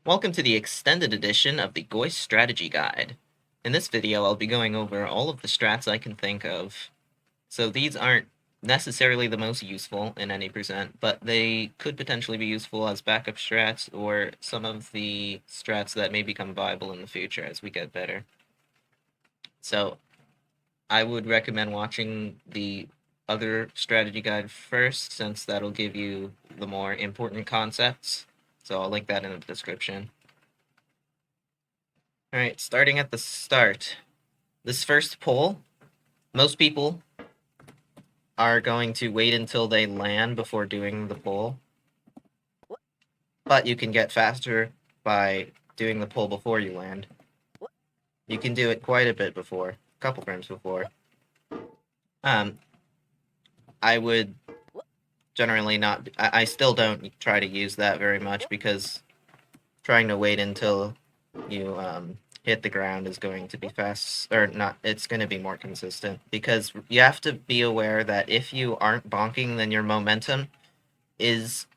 Welcome to the extended edition of the GOISE strategy guide. In this video, I'll be going over all of the strats I can think of. So these aren't necessarily the most useful in any percent, but they could potentially be useful as backup strats or some of the strats that may become viable in the future as we get better. So I would recommend watching the other strategy guide first, since that'll give you the more important concepts. So I'll link that in the description. Alright, starting at the start. This first pull, most people are going to wait until they land before doing the pull. But you can get faster by doing the pull before you land. You can do it quite a bit before, a couple frames before. I would generally not, I still don't try to use that very much, because trying to wait until you hit the ground is going to be fast, or not, it's going to be more consistent, because you have to be aware that if you aren't bonking, then your momentum is,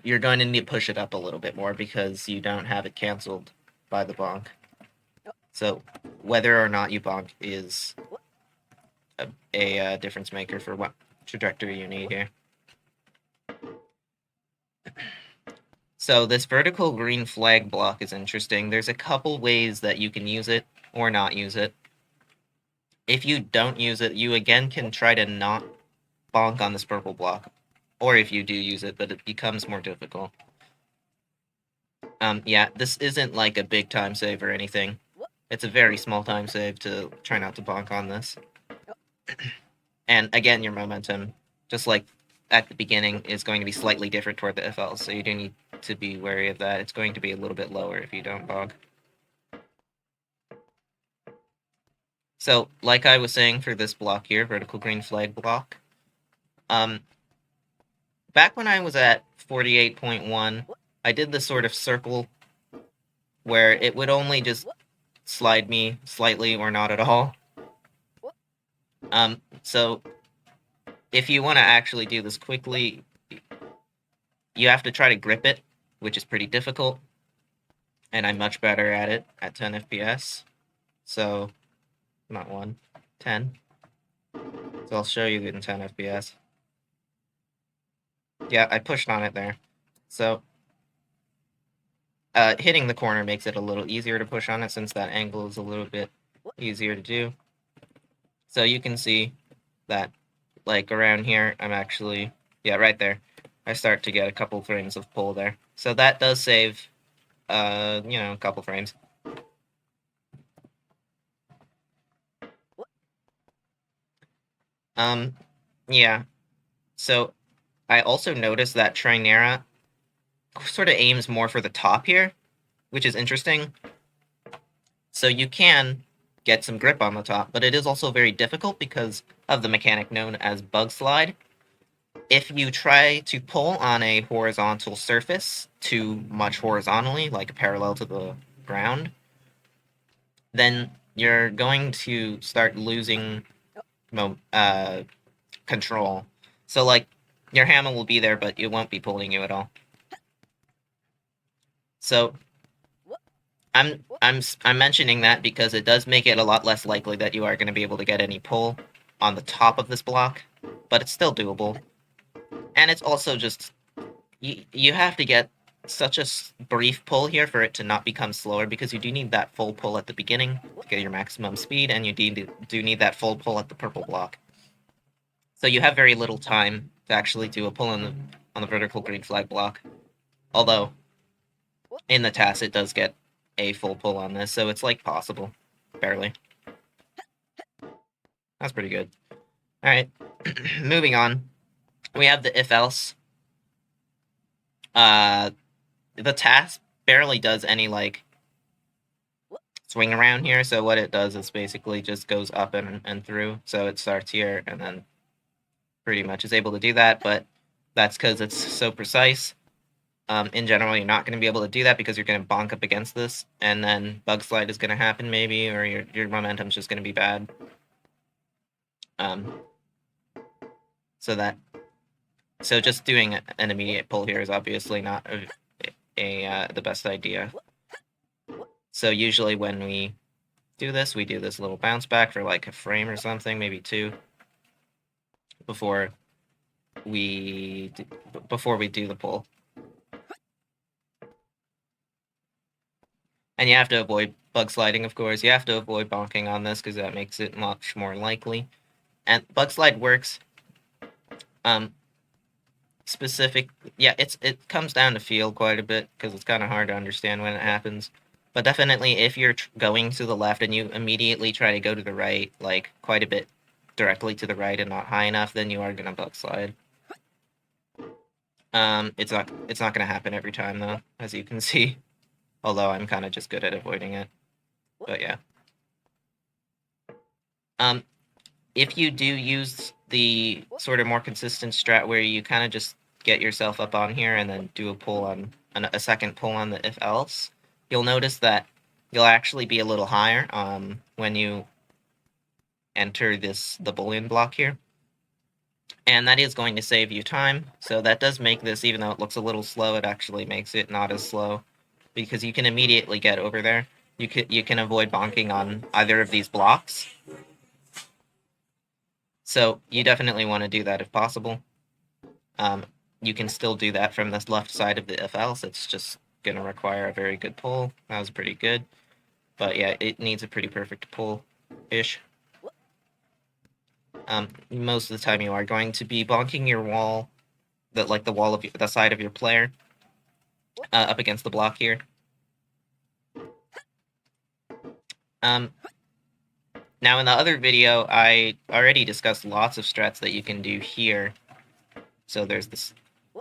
you're going to need to push it up a little bit more because you don't have it canceled by the bonk. So whether or not you bonk is a difference maker for what trajectory you need here. So this vertical green flag block is interesting. There's a couple ways that you can use it or not use it. If you don't use it, you again can try to not bonk on this purple block. Or if you do use it, but it becomes more difficult. Yeah, this isn't like a big time save or anything. It's a very small time save to try not to bonk on this. And again, your momentum, just like at the beginning, is going to be slightly different toward the FL, so you do need to be wary of that. It's going to be a little bit lower if you don't bonk. So, like I was saying for this block here, vertical green flag block, back when I was at 48.1, I did this sort of circle where it would only just slide me slightly or not at all. So if you want to actually do this quickly, you have to try to grip it, which is pretty difficult, and I'm much better at it at 10 FPS. So, not 1, 10. So I'll show you in 10 FPS. Yeah, I pushed on it there. So, hitting the corner makes it a little easier to push on it, since that angle is a little bit easier to do. So you can see that, like, around here, I'm actually, yeah, right there, I start to get a couple frames of pull there. So that does save, a couple frames. Yeah. So I also noticed that Trinera sort of aims more for the top here, which is interesting. So you can get some grip on the top, but it is also very difficult because of the mechanic known as bug slide. If you try to pull on a horizontal surface too much horizontally, like parallel to the ground, then you're going to start losing control. So, like, your hammer will be there, but it won't be pulling you at all. So I'm mentioning that because it does make it a lot less likely that you are going to be able to get any pull on the top of this block, but it's still doable. And it's also just, you have to get such a brief pull here for it to not become slower, because you do need that full pull at the beginning to get your maximum speed, and you do need that full pull at the purple block. So you have very little time to actually do a pull on the vertical green flag block. Although, in the task, it does get a full pull on this, so it's, like, possible. Barely. That's pretty good. Alright, moving on. We have the if-else. The task barely does any, like, swing around here, so what it does is basically just goes up and through. So it starts here and then pretty much is able to do that, but that's because it's so precise. In general, you're not going to be able to do that because you're going to bonk up against this, and then bug slide is going to happen maybe, or your momentum's just going to be bad. So just doing an immediate pull here is obviously not the best idea. So usually when we do this little bounce back for like a frame or something, maybe 2, before we do the pull. And you have to avoid bug sliding, of course. You have to avoid bonking on this because that makes it much more likely. And bug slide works specific. Yeah, it comes down to feel quite a bit because it's kind of hard to understand when it happens. But definitely, if you're going to the left and you immediately try to go to the right, like quite a bit directly to the right and not high enough, then you are gonna bug slide. It's not gonna happen every time though, as you can see. Although I'm kind of just good at avoiding it. But yeah. If you do use the sort of more consistent strat where you kind of just get yourself up on here and then do a pull on a second pull on the if else, you'll notice that you'll actually be a little higher when you enter the Boolean block here. And that is going to save you time. So that does make this, even though it looks a little slow, it actually makes it not as slow because you can immediately get over there. You can avoid bonking on either of these blocks. So you definitely want to do that if possible. You can still do that from this left side of the if else. It's just going to require a very good pull. That was pretty good. But yeah, it needs a pretty perfect pull-ish. Most of the time you are going to be bonking your wall, the wall of the side of your player, up against the block here. Now in the other video, I already discussed lots of strats that you can do here. So there's this,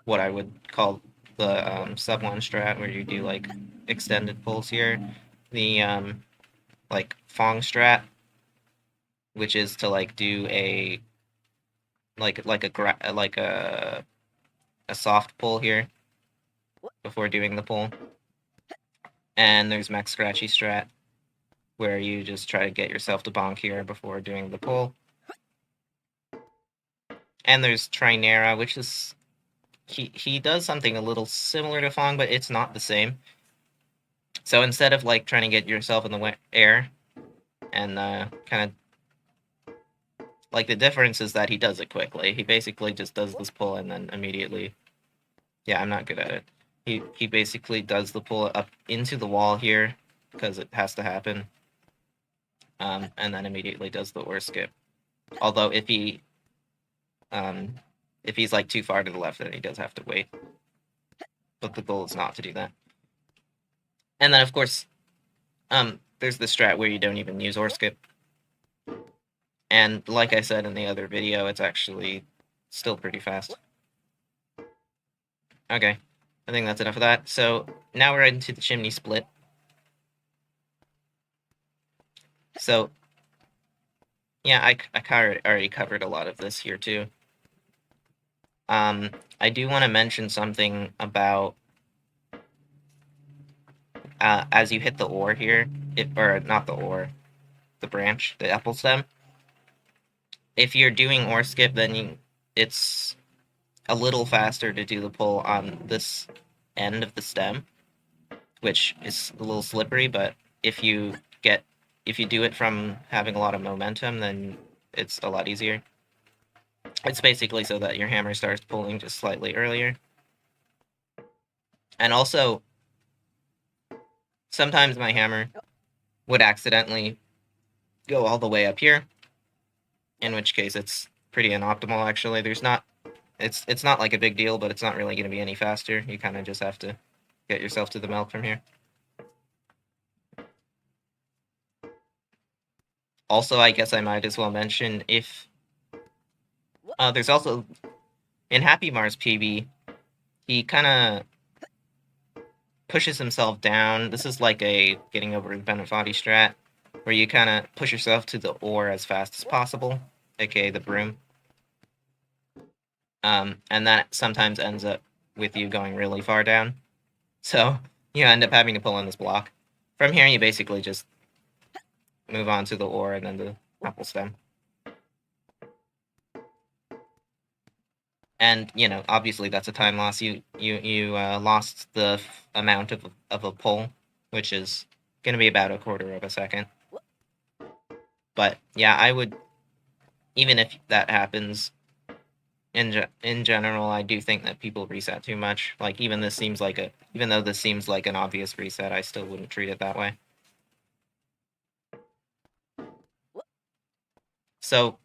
what I would call the sub-1 strat, where you do like extended pulls here. The like Fong strat, which is to like do a a soft pull here before doing the pull. And there's Max Scratchy strat, where you just try to get yourself to bonk here before doing the pull. And there's Trinera, which is he does something a little similar to Fong, but it's not the same. So instead of like trying to get yourself in the air and kind of like, the difference is that he does it quickly. He basically just does this pull and then immediately, yeah, I'm not good at it. He basically does the pull up into the wall here because it has to happen, and then immediately does the OR skip. Although if he's like too far to the left, then he does have to wait. But the goal is not to do that. And then of course, there's the strat where you don't even use OR skip. And like I said in the other video, it's actually still pretty fast. Okay, I think that's enough of that. So now we're into the chimney split. So yeah, I already covered a lot of this here too. I do want to mention something about as you hit the OR here, or not the OR, the branch, the apple stem. If you're doing OR skip, then it's a little faster to do the pull on this end of the stem, which is a little slippery, but if you do it from having a lot of momentum, then it's a lot easier. It's basically so that your hammer starts pulling just slightly earlier. And also, sometimes my hammer would accidentally go all the way up here, in which case it's pretty inoptimal, actually. It's not like a big deal, but it's not really going to be any faster. You kind of just have to get yourself to the milk from here. Also, I guess I might as well mention, if there's also in Happy Mars PB, he kind of pushes himself down. This is like a getting over the Benefati strat, where you kind of push yourself to the OR as fast as possible, aka the broom. And that sometimes ends up with you going really far down. So you end up having to pull on this block. From here, you basically just move on to the OR and then the apple stem. And, you know, obviously that's a time loss. You lost the amount of a pull, which is going to be about a quarter of a second. But yeah, I would, even if that happens, in general, I do think that people reset too much. Like, even though this seems like an obvious reset, I still wouldn't treat it that way. So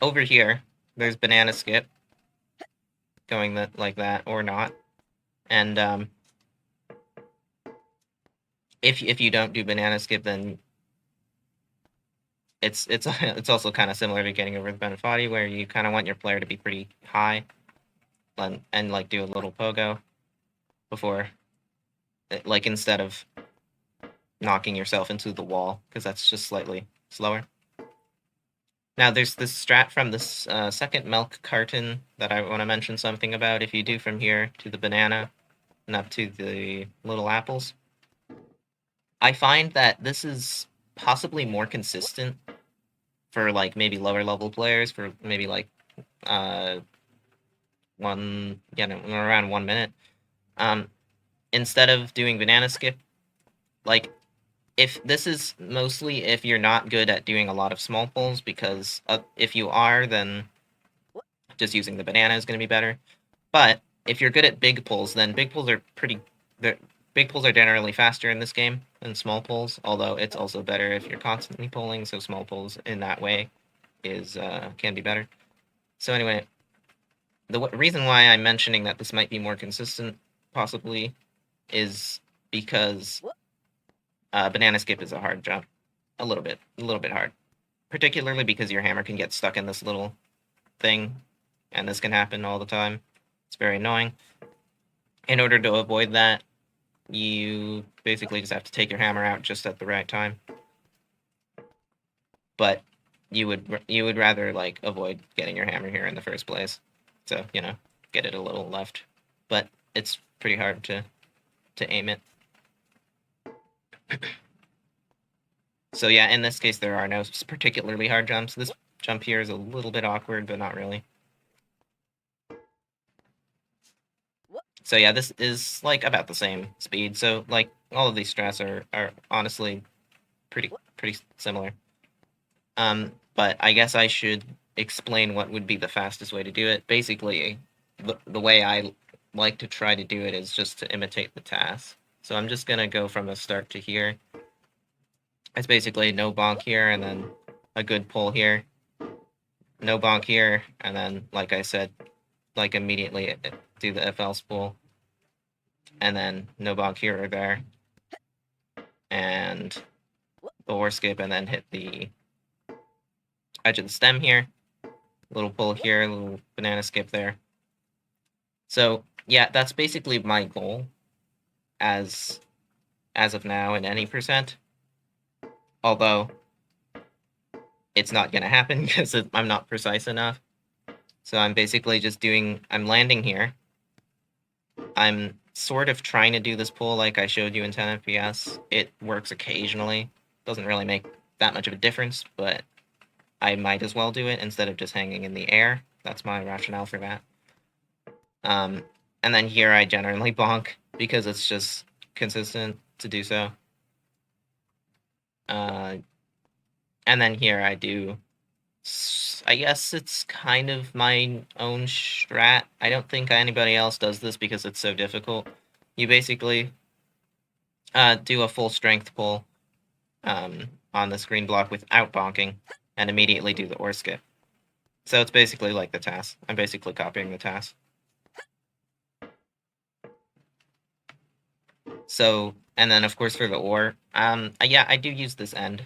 over here, there's banana skip going like that or not, and if you don't do banana skip, then it's it's also kind of similar to getting over the Benefati, where you kind of want your player to be pretty high, and like do a little pogo before, like, instead of knocking yourself into the wall, because that's just slightly slower. Now there's this strat from this second milk carton that I want to mention something about. If you do from here to the banana and up to the little apples, I find that this is possibly more consistent for, like, maybe lower level players, for maybe like uh around 1 minute. Instead of doing banana skip, like, if this is mostly if you're not good at doing a lot of small pulls, because if you are, then just using the banana is going to be better. But if you're good at big pulls, then big pulls are big pulls are generally faster in this game than small pulls, although it's also better if you're constantly pulling, so small pulls in that way can be better. So anyway, the reason why I'm mentioning that this might be more consistent, possibly, is because banana skip is a hard jump. A little bit hard. Particularly because your hammer can get stuck in this little thing, and this can happen all the time. It's very annoying. In order to avoid that, you basically just have to take your hammer out just at the right time. But you would rather, like, avoid getting your hammer here in the first place. So, you know, get it a little left. But it's pretty hard to aim it. So yeah, in this case there are no particularly hard jumps. This jump here is a little bit awkward, but not really. So yeah, this is, like, about the same speed. So, like, all of these strats are honestly pretty similar. But I guess I should explain what would be the fastest way to do it. Basically, the way I like to try to do it is just to imitate the task. So I'm just gonna go from the start to here. It's basically no bonk here, and then a good pull here. No bonk here, and then, like I said, like, immediately do the FL spool. And then no bonk here or there. And the war skip, and then hit the edge of the stem here. Little pull here, little banana skip there. So yeah, that's basically my goal as of now in any percent. Although it's not going to happen because I'm not precise enough. So I'm basically just I'm landing here. I'm sort of trying to do this pull like I showed you in 10 FPS. It works occasionally. Doesn't really make that much of a difference, but I might as well do it instead of just hanging in the air. That's my rationale for that. And then here I generally bonk because it's just consistent to do so. And then here I do, I guess it's kind of my own strat. I don't think anybody else does this because it's so difficult. You basically do a full strength pull on the screen block without bonking, and immediately do the or skip. So it's basically like the task. I'm basically copying the task. So, and then of course for the or, yeah, I do use this end,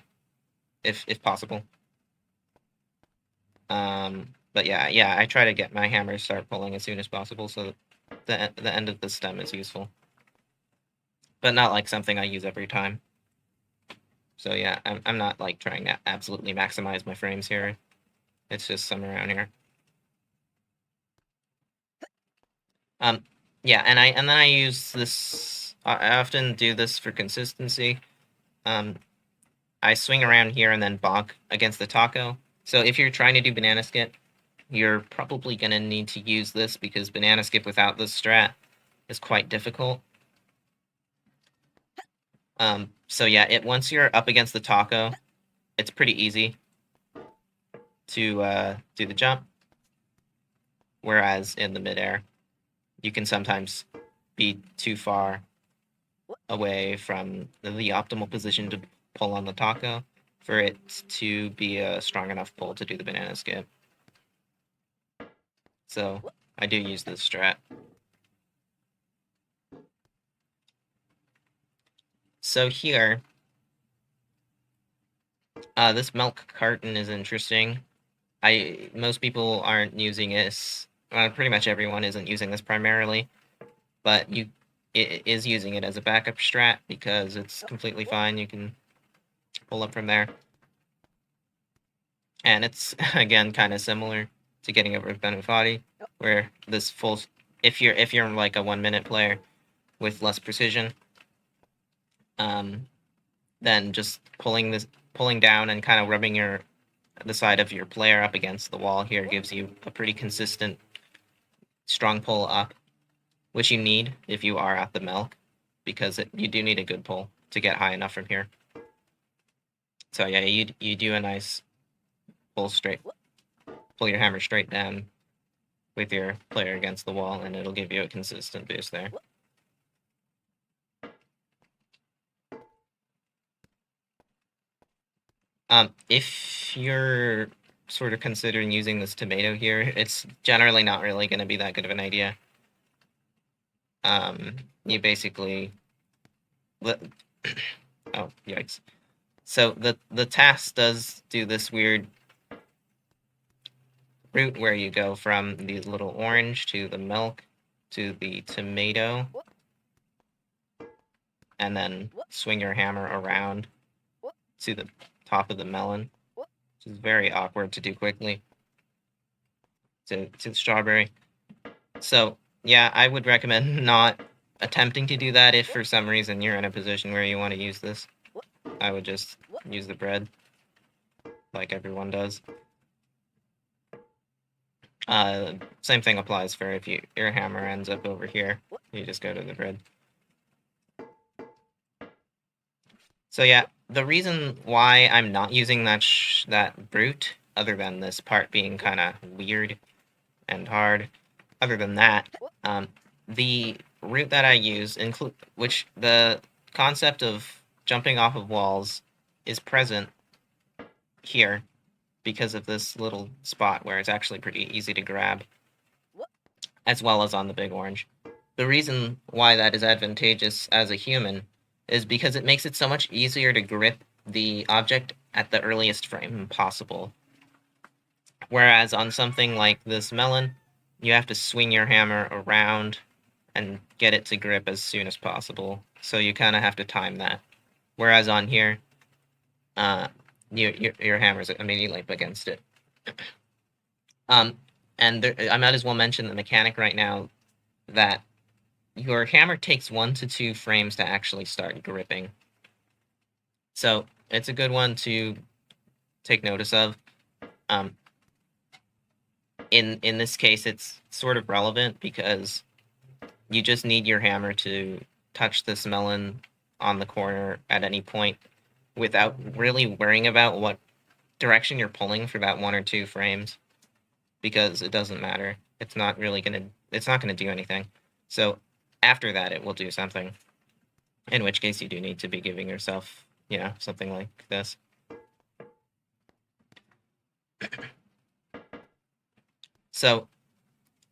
if possible. But yeah, I try to get my hammer to start pulling as soon as possible, so the end of the stem is useful. But not like something I use every time. So yeah, I'm not, like, trying to absolutely maximize my frames here. It's just somewhere around here. Yeah, and then I use this. I often do this for consistency. I swing around here and then bonk against the taco. So if you're trying to do banana skip, you're probably going to need to use this because banana skip without this strat is quite difficult. So yeah, once you're up against the taco, it's pretty easy to do the jump. Whereas in the midair, you can sometimes be too far away from the optimal position to pull on the taco for it to be a strong enough pull to do the banana skip. So I do use this strat. So here, this milk carton is interesting. Most people aren't using this. Pretty much everyone isn't using this primarily, but it is using it as a backup strat because it's completely fine. You can pull up from there, and it's again kind of similar to getting over with Benefati, where this full, if you're like a 1 minute player with less precision, then just pulling down and kind of rubbing the side of your player up against the wall here gives you a pretty consistent strong pull up, which you need if you are at the milk, because you do need a good pull to get high enough from here. So yeah, you do a nice pull your hammer straight down with your player against the wall, and it'll give you a consistent boost there. If you're sort of considering using this tomato here, it's generally not really going to be that good of an idea. You basically... oh, yikes. So the task does do this weird route where you go from the little orange to the milk to the tomato, and then swing your hammer around to the top of the melon, which is very awkward to do quickly, to the strawberry. So yeah, I would recommend not attempting to do that if for some reason you're in a position where you want to use this. I would just use the bread like everyone does. Same thing applies for if your hammer ends up over here, you just go to the bread. So yeah, the reason why I'm not using that brute, other than this part being kind of weird and hard, other than that, the route that I use which the concept of jumping off of walls is present here because of this little spot where it's actually pretty easy to grab, as well as on the big orange. The reason why that is advantageous as a human is because it makes it so much easier to grip the object at the earliest frame possible. Whereas on something like this melon, you have to swing your hammer around and get it to grip as soon as possible. So you kind of have to time that. Whereas on here, your hammer's immediately up against it. And I might as well mention the mechanic right now that your hammer takes 1 to 2 frames to actually start gripping. So it's a good one to take notice of. In this case, it's sort of relevant because you just need your hammer to touch this melon on the corner at any point without really worrying about what direction you're pulling for that 1 or 2 frames, because it doesn't matter. It's not gonna do anything. So after that, it will do something. In which case, you do need to be giving yourself, something like this. So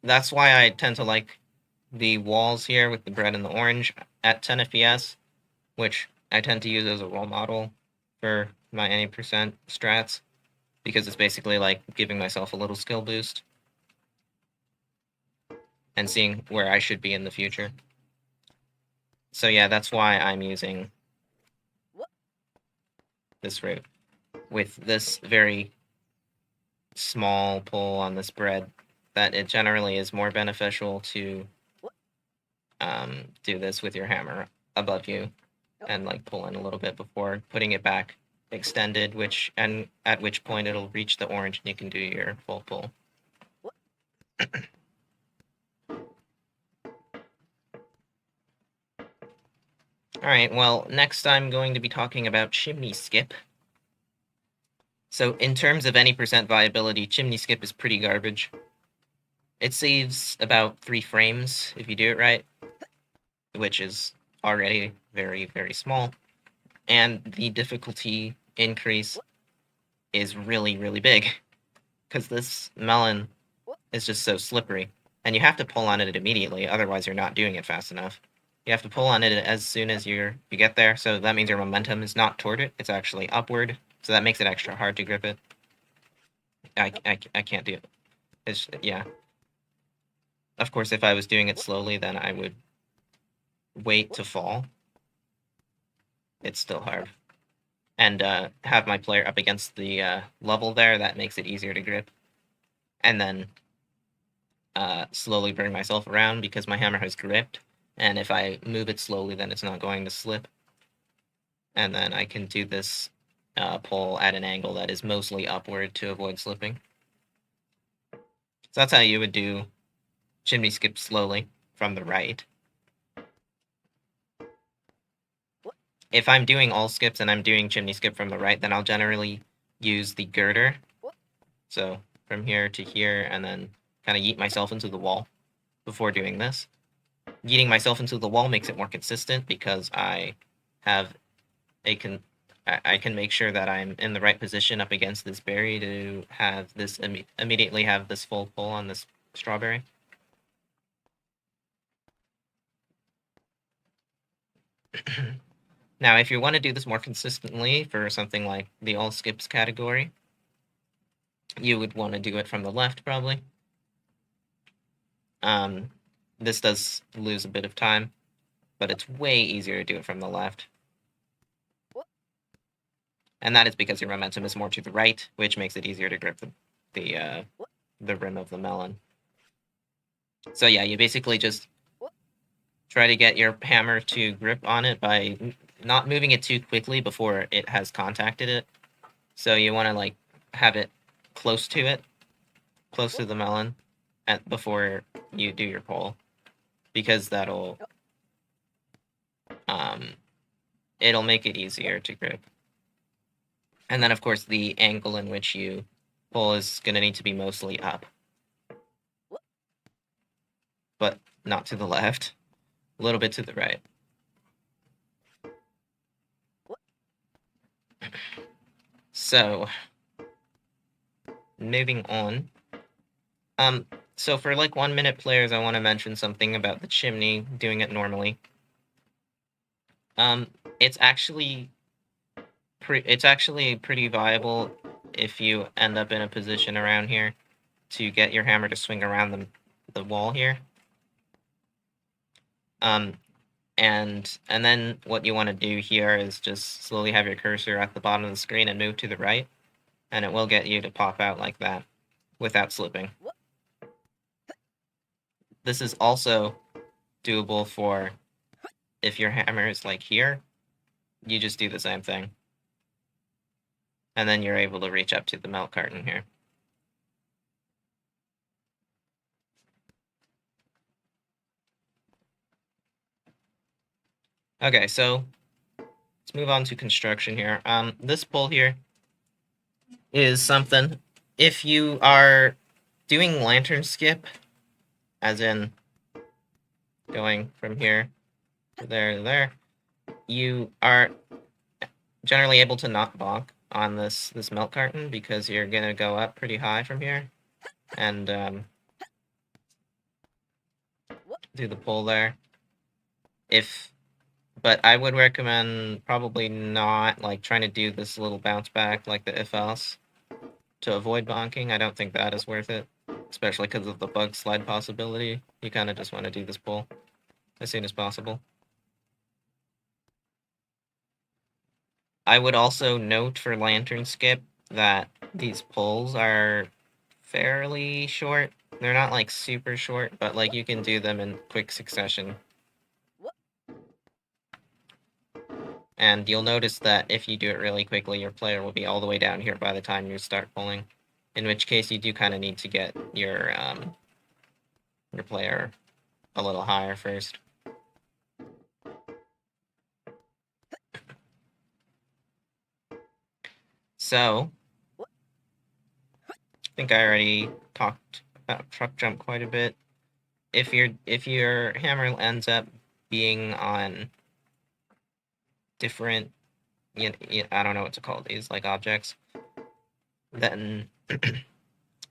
that's why I tend to like the walls here with the bread and the orange at 10 FPS, which I tend to use as a role model for my any percent strats, because it's basically like giving myself a little skill boost and seeing where I should be in the future. So yeah, that's why I'm using this route with this very small pull on this bread, that it generally is more beneficial to do this with your hammer above you and like pull in a little bit before putting it back extended, at which point it'll reach the orange and you can do your full pull. Alright, well, next I'm going to be talking about chimney skip. So in terms of any percent viability, chimney skip is pretty garbage. It saves about 3 frames if you do it right, which is already very, very small. And the difficulty increase is really, really big, because this melon is just so slippery. And you have to pull on it immediately, otherwise you're not doing it fast enough. You have to pull on it as soon as you get there, so that means your momentum is not toward it, it's actually upward, so that makes it extra hard to grip it. I can't do it. It's, yeah. Of course, if I was doing it slowly, then I would wait to fall. It's still hard. And have my player up against the level there, that makes it easier to grip. And then slowly bring myself around because my hammer has gripped. And if I move it slowly, then it's not going to slip. And then I can do this pull at an angle that is mostly upward to avoid slipping. So that's how you would do chimney skip slowly from the right. If I'm doing all skips and I'm doing chimney skip from the right, then I'll generally use the girder. So from here to here, and then kind of yeet myself into the wall before doing this. Yeeting myself into the wall makes it more consistent because I have I can make sure that I'm in the right position up against this berry to have this immediately have this full pull on this strawberry. Now, if you want to do this more consistently for something like the all skips category, you would want to do it from the left, probably. This does lose a bit of time, but it's way easier to do it from the left. And that is because your momentum is more to the right, which makes it easier to grip the rim of the melon. So yeah, you basically just try to get your hammer to grip on it by not moving it too quickly before it has contacted it. So you want to like have it close to it, close to the melon, before you do your pull, because that'll it'll make it easier to grip. And then of course the angle in which you pull is going to need to be mostly up, but not to the left, a little bit to the right. So moving on. So for like 1 minute players, I want to mention something about the chimney, doing it normally. It's actually pretty viable if you end up in a position around here to get your hammer to swing around the wall here. And then what you want to do here is just slowly have your cursor at the bottom of the screen and move to the right, and it will get you to pop out like that without slipping. This is also doable for if your hammer is like here, you just do the same thing. And then you're able to reach up to the milk carton here. Okay, so let's move on to construction here. This pull here is something. If you are doing lantern skip, as in going from here to there to there, you are generally able to not bonk on this milk carton because you're gonna go up pretty high from here and do the pull there. But I would recommend probably not like trying to do this little bounce back like the if else to avoid bonking. I don't think that is worth it, especially because of the bug slide possibility. You kind of just want to do this pull as soon as possible. I would also note for lantern skip that these pulls are fairly short. They're not like super short, but like you can do them in quick succession. And you'll notice that if you do it really quickly, your player will be all the way down here by the time you start pulling. In which case, you do kind of need to get your your player a little higher first. So, I think I already talked about truck jump quite a bit. If your hammer ends up being on different, I don't know what to call these, like objects, then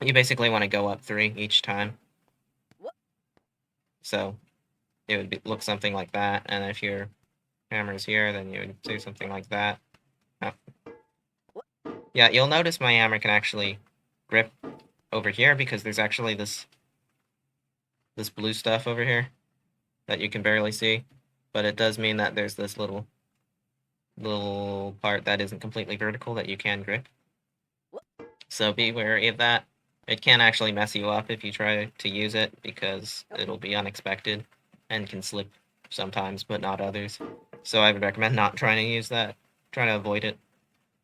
you basically want to go up 3 each time. So it would look something like that, and if your hammer's here, then you would do something like that. Oh. Yeah, you'll notice my hammer can actually grip over here because there's actually this blue stuff over here that you can barely see, but it does mean that there's this little part that isn't completely vertical that you can grip. So be wary of that. It can actually mess you up if you try to use it because it'll be unexpected and can slip sometimes, but not others. So I would recommend not trying to use that. Try to avoid it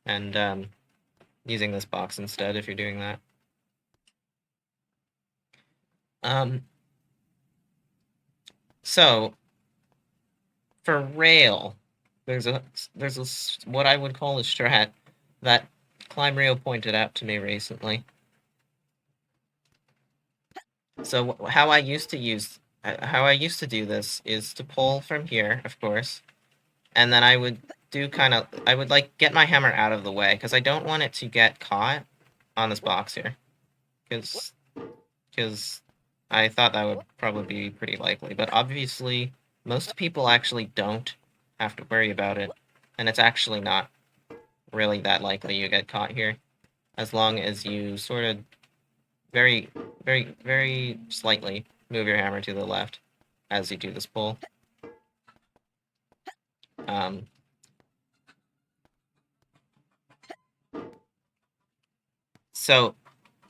and using this box instead if you're doing that. So for rail, there's a what I would call a strat that Climbrio pointed out to me recently. So how I used to do this is to pull from here, of course, and then I would like get my hammer out of the way because I don't want it to get caught on this box here, because I thought that would probably be pretty likely, but obviously most people actually don't have to worry about it, and it's actually not really that likely you get caught here, as long as you sort of very, very, very slightly move your hammer to the left as you do this pull. So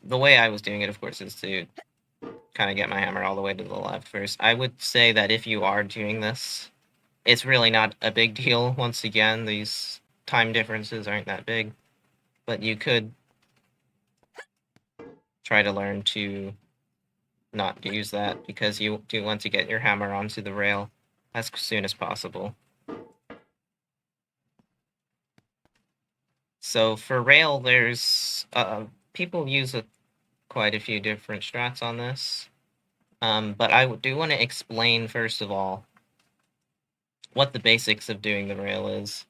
the way I was doing it, of course, is to kind of get my hammer all the way to the left first. I would say that if you are doing this, it's really not a big deal. Once again, these time differences aren't that big, but you could try to learn to not use that because you do want to get your hammer onto the rail as soon as possible. So for rail, there's people use quite a few different strats on this, but I do want to explain first of all what the basics of doing the rail is.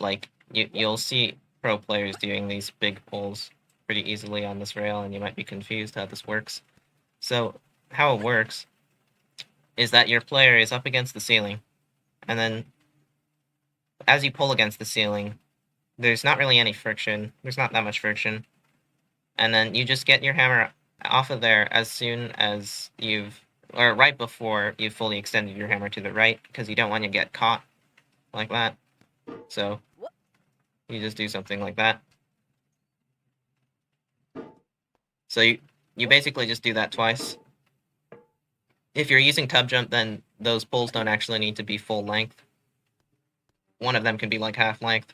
Like you'll see pro players doing these big pulls pretty easily on this rail, and you might be confused how this works. So how it works is that your player is up against the ceiling, and then as you pull against the ceiling, there's not really any friction. There's not that much friction. And then you just get your hammer off of there as soon as or right before you've fully extended your hammer to the right, because you don't want to get caught like that. So you just do something like that. So you basically just do that twice. If you're using tub jump, then those pulls don't actually need to be full length. One of them can be like half length.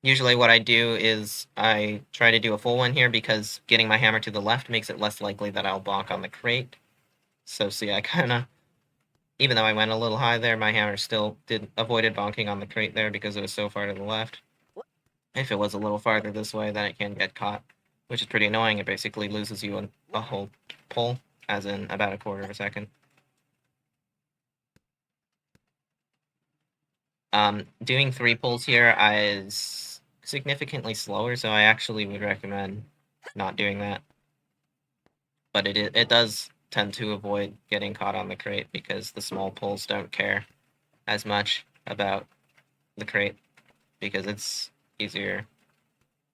Usually what I do is I try to do a full one here because getting my hammer to the left makes it less likely that I'll bonk on the crate. So see, I kind of, even though I went a little high there, my hammer still avoided bonking on the crate there because it was so far to the left. If it was a little farther this way, then it can get caught, which is pretty annoying. It basically loses you a whole pull, as in about a quarter of a second. Doing 3 pulls here is significantly slower, so I actually would recommend not doing that. But it does tend to avoid getting caught on the crate because the small pulls don't care as much about the crate because it's easier.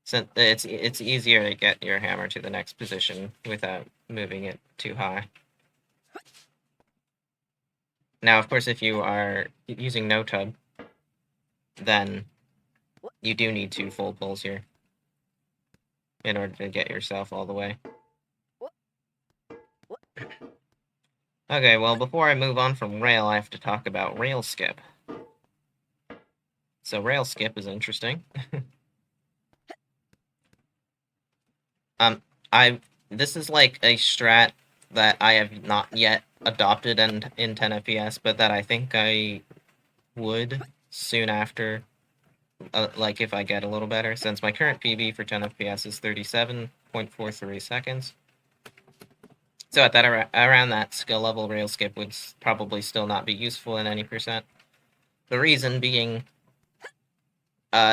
So it's easier to get your hammer to the next position without moving it too high. Now, of course, if you are using no tub, then you do need 2 full pulls here in order to get yourself all the way. Okay, well, before I move on from rail, I have to talk about rail skip. So rail skip is interesting. This is like a strat that I have not yet adopted in 10 FPS, but that I think I would soon after, like if I get a little better, since my current PB for 10 FPS is 37.43 seconds. So at that around that skill level, rail skip would probably still not be useful in any percent. The reason being,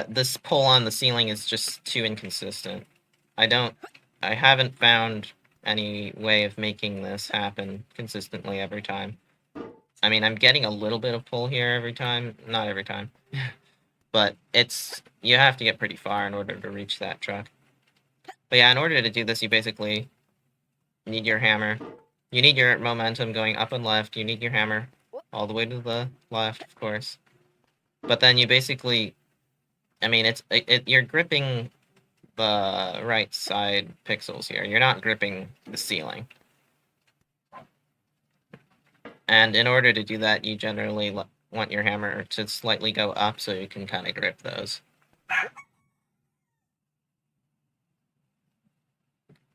this pull on the ceiling is just too inconsistent. I haven't found any way of making this happen consistently every time. I mean, I'm getting a little bit of pull here every time, not every time, but you have to get pretty far in order to reach that truck. But yeah, in order to do this, you basically need your hammer. You need your momentum going up and left. You need your hammer all the way to the left, of course. But then you basically, I mean, you're gripping the right side pixels here. You're not gripping the ceiling. And in order to do that, you generally want your hammer to slightly go up so you can kind of grip those.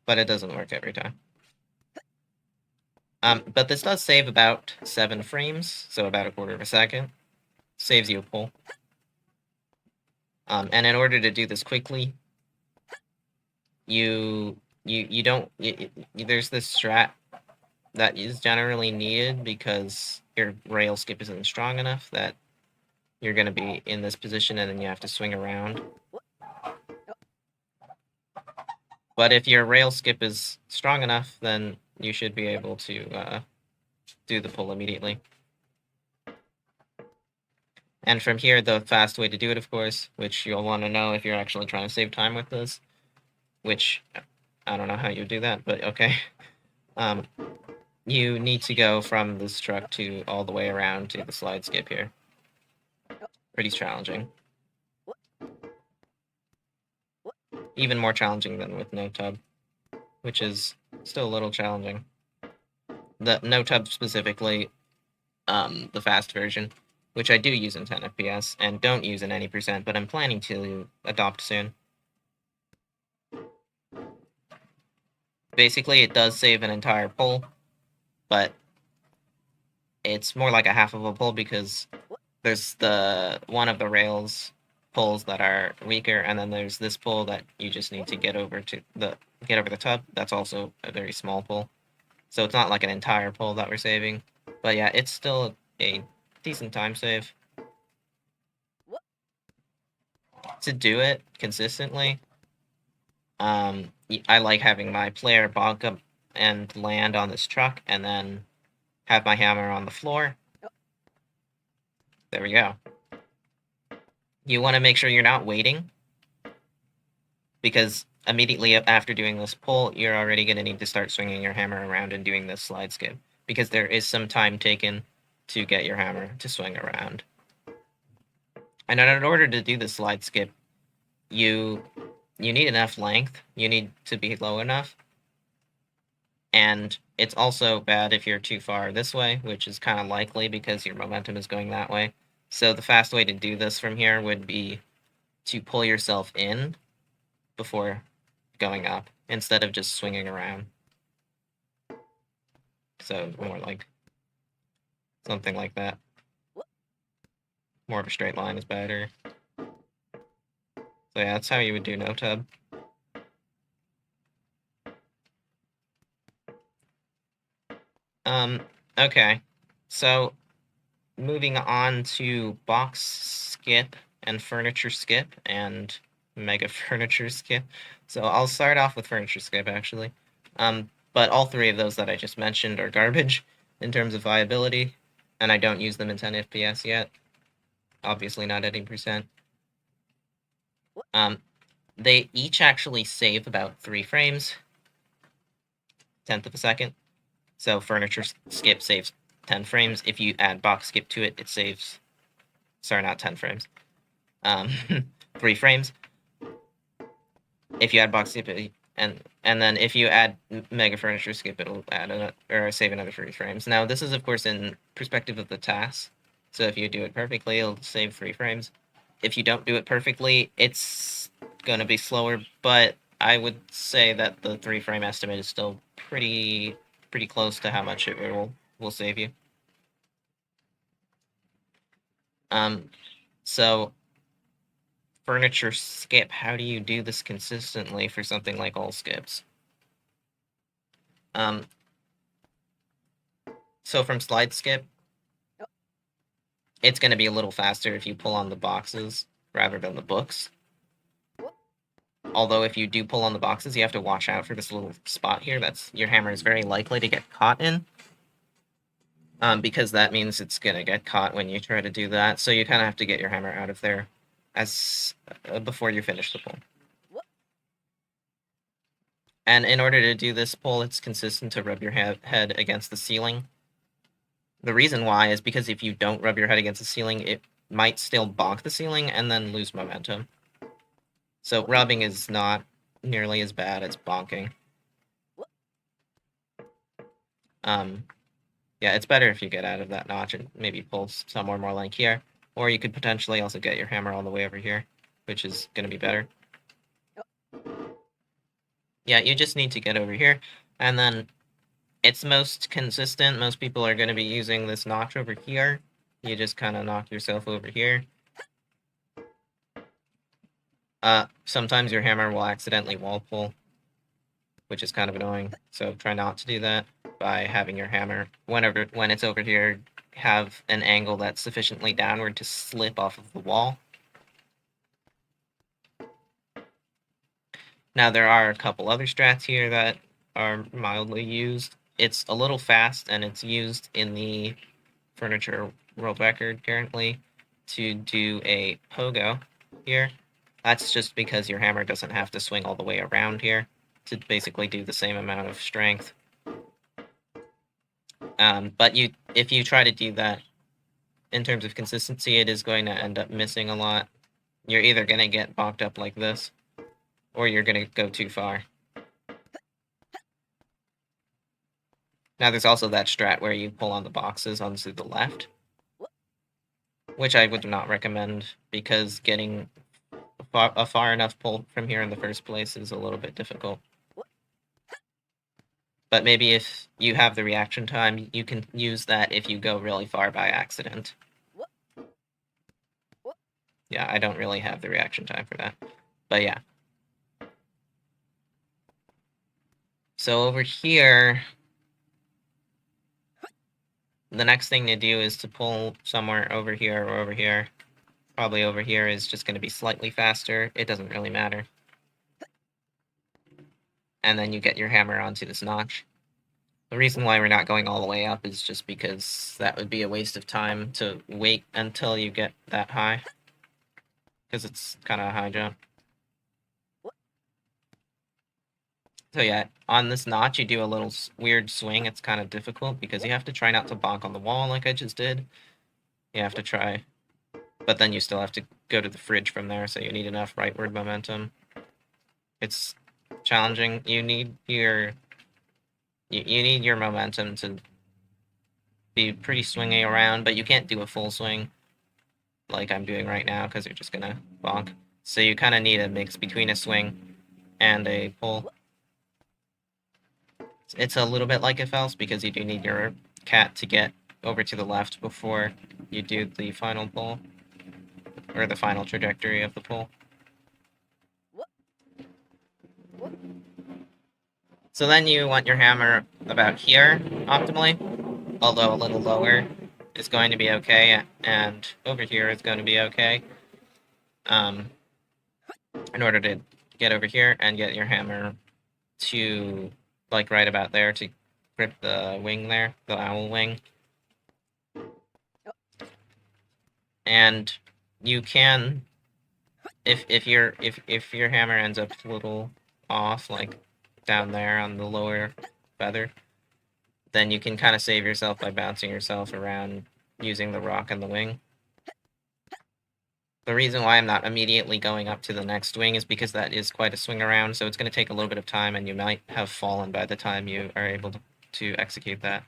But it doesn't work every time. But this does save about 7 frames, so about a quarter of a second. Saves you a pull. And in order to do this quickly, there's this strat that is generally needed because your rail skip isn't strong enough that you're going to be in this position and then you have to swing around. But if your rail skip is strong enough, then you should be able to do the pull immediately. And from here, the fast way to do it, of course, which you'll want to know if you're actually trying to save time with this, which I don't know how you do that, but okay. You need to go from this truck to all the way around to the slide skip here. Pretty challenging. Even more challenging than with no tub, which is still a little challenging. The no tub specifically, the fast version, which I do use in 10 FPS and don't use in any percent, but I'm planning to adopt soon. Basically, it does save an entire pull, but it's more like a half of a pull because there's one of the rails pulls that are weaker, and then there's this pull that you just need to get over the tub. That's also a very small pull, so it's not like an entire pull that we're saving. But yeah, it's still a decent time save. To do it consistently, I like having my player bonk up and land on this truck, and then have my hammer on the floor. There we go. You want to make sure you're not waiting, because immediately after doing this pull, you're already going to need to start swinging your hammer around and doing this slide skip, because there is some time taken to get your hammer to swing around. And in order to do the slide skip, you need enough length. You need to be low enough. And it's also bad if you're too far this way, which is kind of likely because your momentum is going that way. So the fast way to do this from here would be to pull yourself in before going up, instead of just swinging around. So more like something like that. More of a straight line is better. So yeah, that's how you would do no tub. Okay. So moving on to box skip and furniture skip and mega furniture skip. So I'll start off with furniture skip, actually. But all three of those that I just mentioned are garbage in terms of viability, and I don't use them in 10 FPS yet. Obviously not at 80%. They each actually save about 3 frames, 10th of a second. So furniture skip saves 10 frames. If you add box skip to it, it saves... Sorry, not 10 frames. 3 frames. If you add box skip, and then if you add mega furniture skip, it'll add or save another 3 frames. Now, this is, of course, in perspective of the task. So if you do it perfectly, it'll save 3 frames. If you don't do it perfectly, it's going to be slower, but I would say that the 3-frame estimate is still pretty close to how much it will save you. So furniture skip, how do you do this consistently for something like all skips? So from slide skip, it's going to be a little faster if you pull on the boxes rather than the books. Although if you do pull on the boxes, you have to watch out for this little spot here. That's your hammer is very likely to get caught in. Because that means it's going to get caught when you try to do that. So you kind of have to get your hammer out of there before you finish the pull. And in order to do this pull, it's consistent to rub your head against the ceiling. The reason why is because if you don't rub your head against the ceiling, it might still bonk the ceiling and then lose momentum. So rubbing is not nearly as bad as bonking. Yeah, it's better if you get out of that notch and maybe pull somewhere more like here. Or you could potentially also get your hammer all the way over here, which is going to be better. Yeah, you just need to get over here, and then it's most consistent. Most people are going to be using this notch over here. You just kind of knock yourself over here. Sometimes your hammer will accidentally wall pull, which is kind of annoying. So try not to do that by having your hammer, when it's over here, have an angle that's sufficiently downward to slip off of the wall. Now there are a couple other strats here that are mildly used. It's a little fast, and it's used in the furniture world record currently to do a pogo here. That's just because your hammer doesn't have to swing all the way around here to basically do the same amount of strength. But if you try to do that in terms of consistency, it is going to end up missing a lot. You're either going to get bonked up like this, or you're going to go too far. Now there's also that strat where you pull on the boxes onto the left, which I would not recommend because getting a far enough pull from here in the first place is a little bit difficult. But maybe if you have the reaction time, you can use that if you go really far by accident. Yeah, I don't really have the reaction time for that. But yeah. So over here, the next thing to do is to pull somewhere over here or over here. Probably over here is just going to be slightly faster. It doesn't really matter. And then you get your hammer onto this notch. The reason why we're not going all the way up is just because that would be a waste of time to wait until you get that high. Because it's kind of a high jump. So yeah, on this notch you do a little weird swing. It's kind of difficult because you have to try not to bonk on the wall like I just did. You have to try. But then you still have to go to the fridge from there, so you need enough rightward momentum. It's challenging. You need your momentum to be pretty swingy around, but you can't do a full swing like I'm doing right now because you're just gonna bonk. So you kind of need a mix between a swing and a pull. It's a little bit like a false because you do need your cat to get over to the left before you do the final pull, or the final trajectory of the pull. So then you want your hammer about here, optimally, although a little lower is going to be okay, and over here is going to be okay. In order to get over here and get your hammer to, like, right about there to grip the wing there, the owl wing. And you can, if your hammer ends up a little off, like down there on the lower feather, then you can kind of save yourself by bouncing yourself around using the rock and the wing. The reason why I'm not immediately going up to the next wing is because that is quite a swing around, so it's going to take a little bit of time, and you might have fallen by the time you are able to execute that.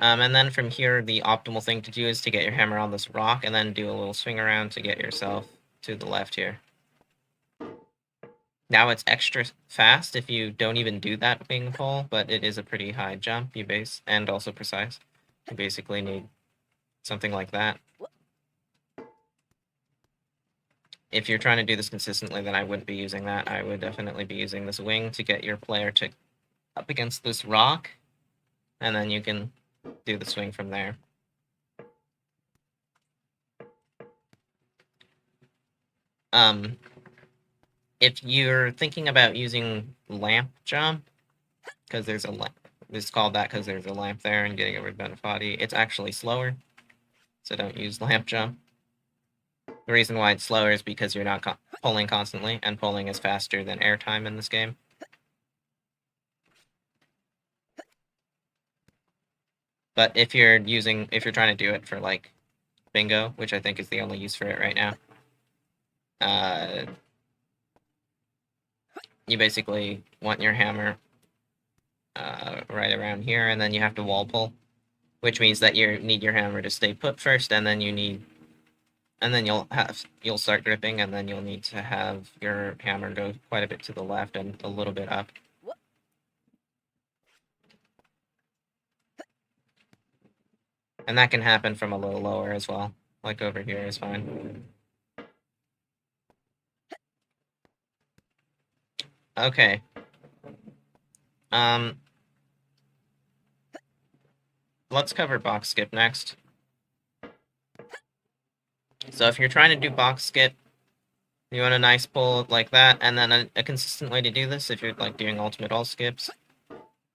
And then from here, the optimal thing to do is to get your hammer on this rock, and then do a little swing around to get yourself to the left here. Now it's extra fast if you don't even do that wing pull, but it is a pretty high jump, and also precise. You basically need something like that. If you're trying to do this consistently, then I wouldn't be using that. I would definitely be using this wing to get your player to up against this rock, and then you can do the swing from there. If you're thinking about using lamp jump, because there's a lamp, it's called that because there's a lamp there and getting over Benefati, it's actually slower, so don't use lamp jump. The reason why it's slower is because you're not pulling constantly, and pulling is faster than airtime in this game. But if you're trying to do it for like bingo, which I think is the only use for it right now, you basically want your hammer right around here, and then you have to wall pull, which means that you need your hammer to stay put first, and then you'll start gripping, and then you'll need to have your hammer go quite a bit to the left and a little bit up. And that can happen from a little lower as well, like over here is fine. Okay. Let's cover box skip next. So if you're trying to do box skip, you want a nice pull like that, and then a consistent way to do this, if you're like doing ultimate all skips,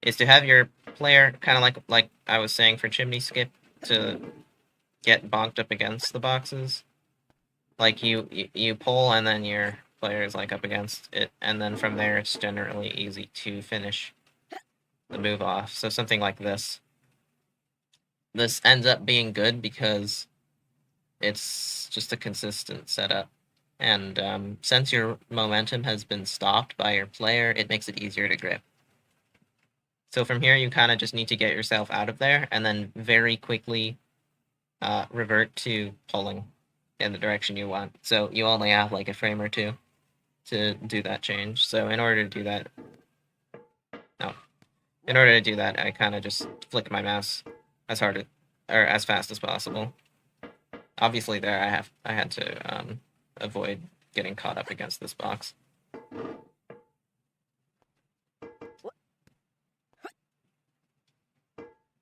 is to have your player kind of like I was saying for chimney skip, to get bonked up against the boxes. Like you pull, and then your player is like up against it, and then from there it's generally easy to finish the move off. So something like this. This ends up being good because it's just a consistent setup. And since your momentum has been stopped by your player, it makes it easier to grip. So from here, you kind of just need to get yourself out of there, and then very quickly revert to pulling in the direction you want. So you only have like a frame or two to do that change. So in order to do that, I kind of just flick my mouse as hard or as fast as possible. Obviously, there I had to avoid getting caught up against this box.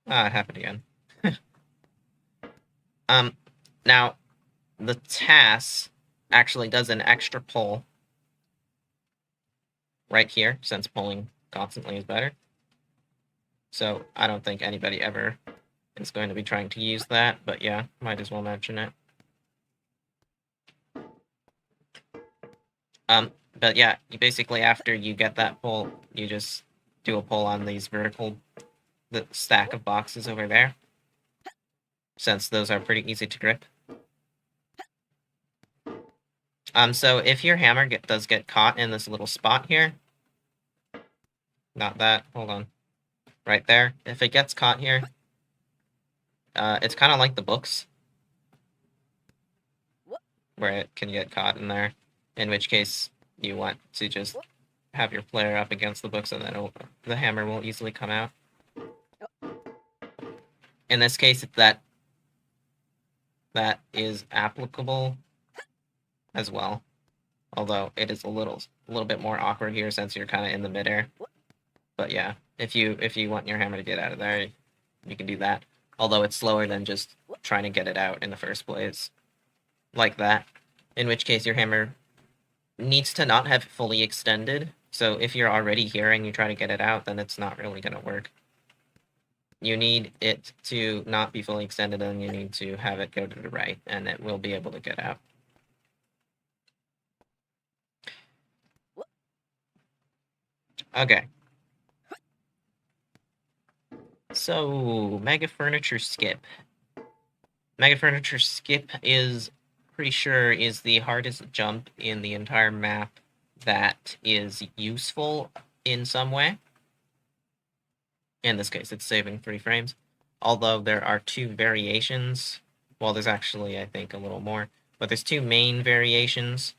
It happened again. Now, the TAS actually does an extra pull right here, since pulling constantly is better. So I don't think anybody ever is going to be trying to use that, but yeah, might as well mention it. But yeah, you basically, after you get that pull, you just do a pull on these the stack of boxes over there, since those are pretty easy to grip. So if your hammer does get caught in this little spot here, not that, hold on, right there, if it gets caught here, it's kind of like the books, where it can get caught in there, in which case you want to just have your player up against the books, and then the hammer will easily come out. In this case, that is applicable as well, although it is a little bit more awkward here since you're kind of in the midair. But yeah, if you want your hammer to get out of there, you can do that. Although it's slower than just trying to get it out in the first place, like that. In which case your hammer needs to not have fully extended. So if you're already here and you try to get it out, then it's not really going to work. You need it to not be fully extended, and you need to have it go to the right, and it will be able to get out. Okay. So, Mega Furniture Skip. Mega Furniture Skip is pretty sure is the hardest jump in the entire map that is useful in some way. In this case, it's saving 3 frames. Although there are 2 variations. Well, there's actually, I think, a little more. But there's two main variations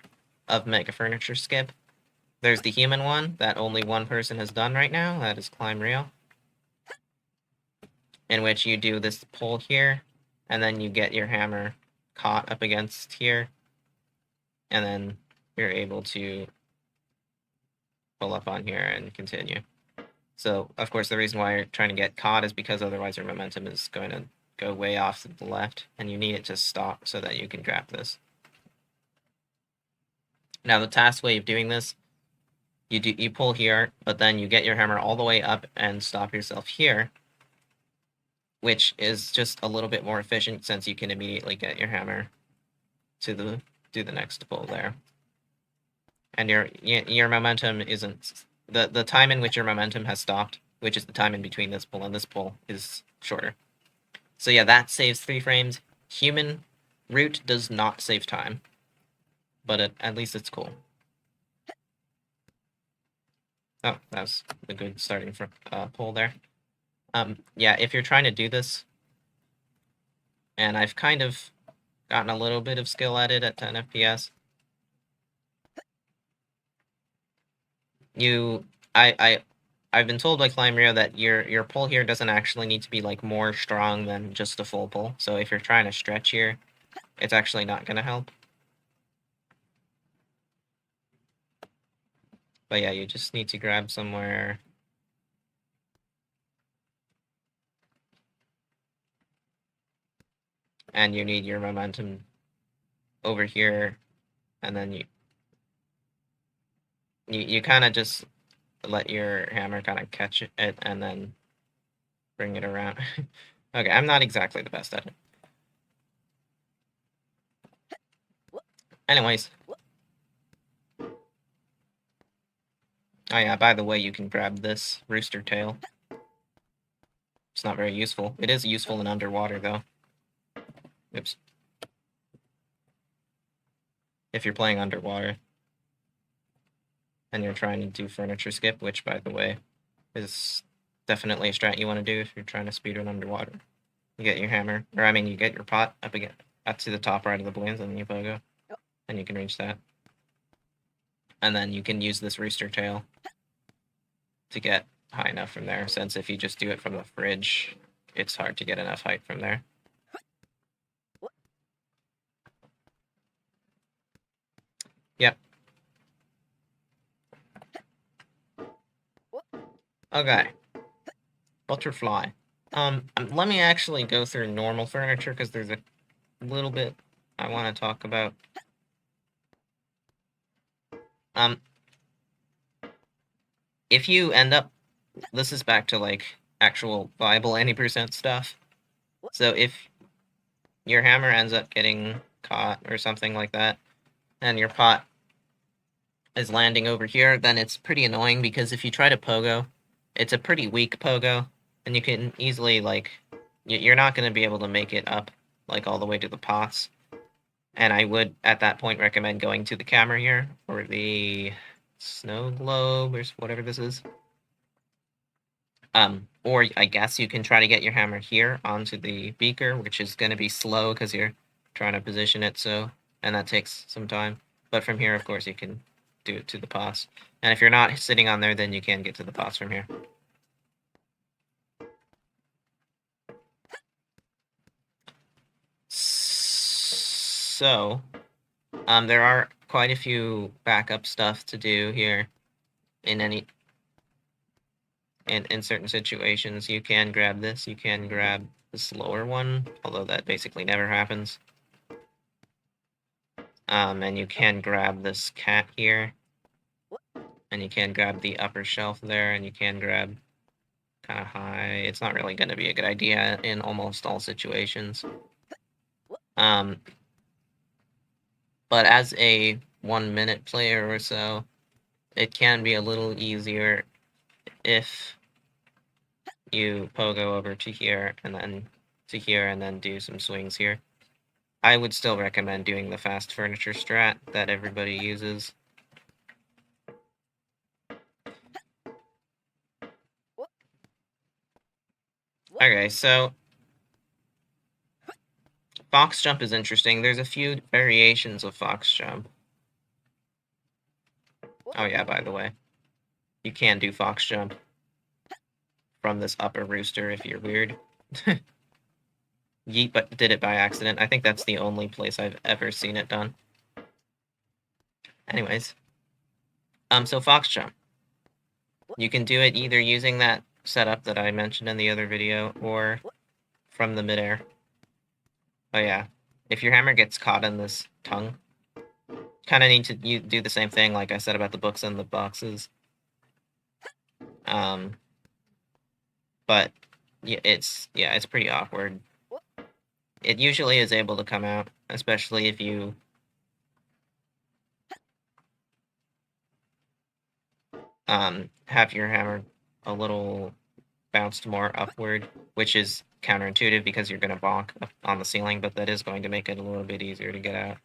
of Mega Furniture Skip. There's the human one that only one person has done right now, that is Climb Rail, in which you do this pull here, and then you get your hammer caught up against here, and then you're able to pull up on here and continue. So, of course, the reason why you're trying to get caught is because otherwise your momentum is going to go way off to the left, and you need it to stop so that you can grab this. Now, the task way of doing this, you pull here, but then you get your hammer all the way up and stop yourself here, which is just a little bit more efficient since you can immediately get your hammer to do the next pull there. And your momentum isn't the time in which your momentum has stopped, which is the time in between this pull and this pull, is shorter. So yeah, that saves 3 frames. Human route does not save time, but at least it's cool. Oh, that was a good starting for pull there. Yeah, if you're trying to do this, and I've kind of gotten a little bit of skill at it at 10 FPS. I've been told by Climbrio that your pull here doesn't actually need to be like more strong than just a full pull. So if you're trying to stretch here, it's actually not going to help. But yeah, you just need to grab somewhere. And you need your momentum over here, and then you kind of just let your hammer kind of catch it and then bring it around. Okay, I'm not exactly the best at it. Anyways. Oh yeah, by the way, you can grab this rooster tail. It's not very useful. It is useful in underwater, though. Oops. If you're playing underwater and you're trying to do furniture skip, which, by the way, is definitely a strat you want to do if you're trying to speedrun underwater. You get your hammer, or I mean, you get your pot up again, up to the top right of the balloons, and then you pogo, and you can reach that. And then you can use this rooster tail to get high enough from there, since if you just do it from the fridge, it's hard to get enough height from there. Yep. Okay. Butterfly. Let me actually go through normal furniture, because there's a little bit I want to talk about. If you end up, this is back to, like, actual viable any percent stuff. So if your hammer ends up getting caught or something like that, and your pot is landing over here, then it's pretty annoying, because if you try to pogo, it's a pretty weak pogo, and you can easily, like, you're not going to be able to make it up, like, all the way to the pots. And I would, at that point, recommend going to the camera here, or the snow globe, or whatever this is. Or I guess you can try to get your hammer here onto the beaker, which is going to be slow because you're trying to position it so, and that takes some time. But from here, of course, you can do it to the pots. And if you're not sitting on there, then you can get to the pots from here. So, there are quite a few backup stuff to do here. In certain situations, you can grab this. You can grab the slower one, although that basically never happens. And you can grab this cat here. And you can grab the upper shelf there, and you can grab kind of high. It's not really going to be a good idea in almost all situations. But as a 1 minute player or so, it can be a little easier if you pogo over to here and then to here and then do some swings here. I would still recommend doing the fast furniture strat that everybody uses. Okay, so Fox jump is interesting. There's a few variations of fox jump. Oh yeah, by the way, you can do fox jump from this upper rooster if you're weird. Yeet, but did it by accident. I think that's the only place I've ever seen it done. Anyways, so fox jump. You can do it either using that setup that I mentioned in the other video, or from the midair. Oh yeah, if your hammer gets caught in this tongue, kind of need to do the same thing like I said about the books and the boxes. But yeah, it's pretty awkward. It usually is able to come out, especially if you have your hammer a little bounced more upward, which is counterintuitive because you're going to bonk up on the ceiling, but that is going to make it a little bit easier to get out.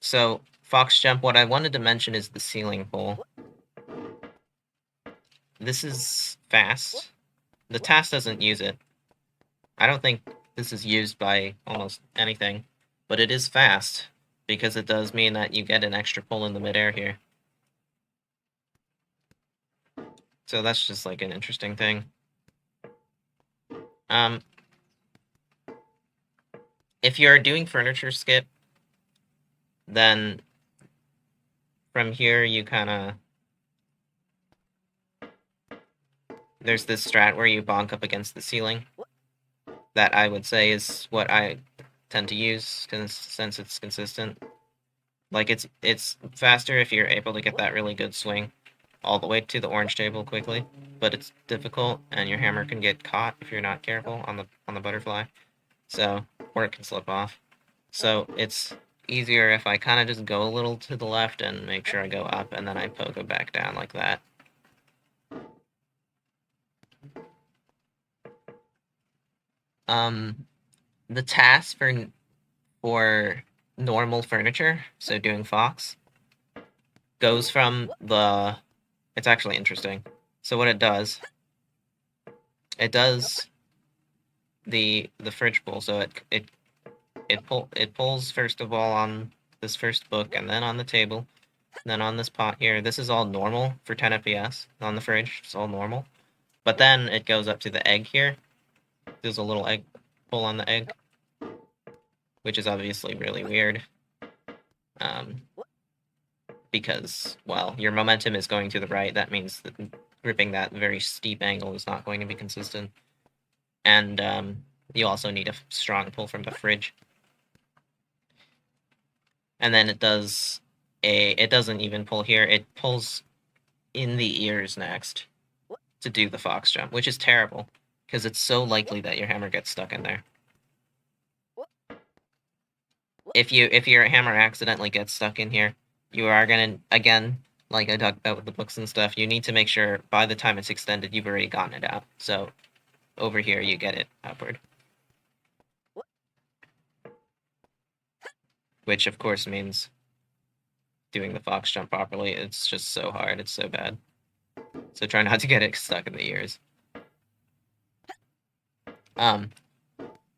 So, fox jump, what I wanted to mention is the ceiling pull. This is fast. The task doesn't use it. I don't think this is used by almost anything, but it is fast, because it does mean that you get an extra pull in the midair here. So that's just like an interesting thing. If you're doing furniture skip, then from here you kind of... There's this strat where you bonk up against the ceiling. That I would say is what I tend to use, since it's consistent. Like, it's faster if you're able to get that really good swing all the way to the orange table quickly, but it's difficult, and your hammer can get caught if you're not careful on the butterfly. So, or it can slip off. So it's easier if I kind of just go a little to the left and make sure I go up, and then I poke it back down like that. The task for normal furniture, so doing fox, goes from the... It's actually interesting. So what it does the fridge pull. So it pulls first of all on this first book, and then on the table, and then on this pot here. This is all normal for 10 FPS on the fridge. It's all normal. But then it goes up to the egg here. There's a little egg pull on the egg, which is obviously really weird. Because, well, your momentum is going to the right. That means that gripping that very steep angle is not going to be consistent. And you also need a strong pull from the fridge. And then it doesn't even pull here. It pulls in the ears next to do the fox jump, which is terrible, because it's so likely that your hammer gets stuck in there. If your hammer accidentally gets stuck in here, you are gonna, again, like I talked about with the books and stuff, you need to make sure by the time it's extended, you've already gotten it out. So over here, you get it upward. Which, of course, means doing the fox jump properly. It's just so hard. It's so bad. So try not to get it stuck in the ears. And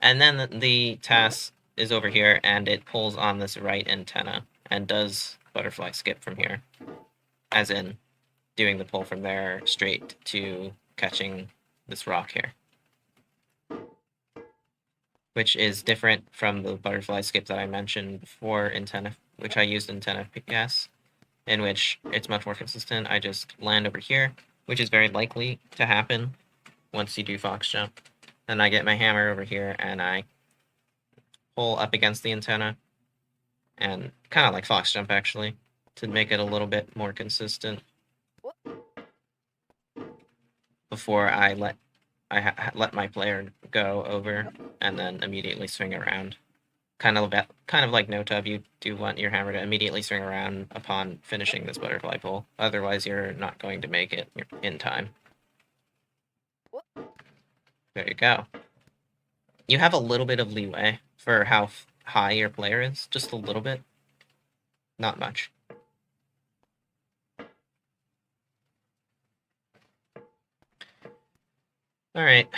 then the task is over here, and it pulls on this right antenna and does butterfly skip from here, as in doing the pull from there straight to catching this rock here, which is different from the butterfly skip that I mentioned before in 10, which I used in 10 FPS, in which it's much more consistent. I just land over here, which is very likely to happen once you do fox jump. And I get my hammer over here, and I pull up against the antenna, and kind of like fox jump, actually, to make it a little bit more consistent before I let my player go over and then immediately swing around. Kind of like no tub, you do want your hammer to immediately swing around upon finishing this butterfly pull. Otherwise, you're not going to make it in time. There you go. You have a little bit of leeway for how high your player is, just a little bit. Not much. Alright.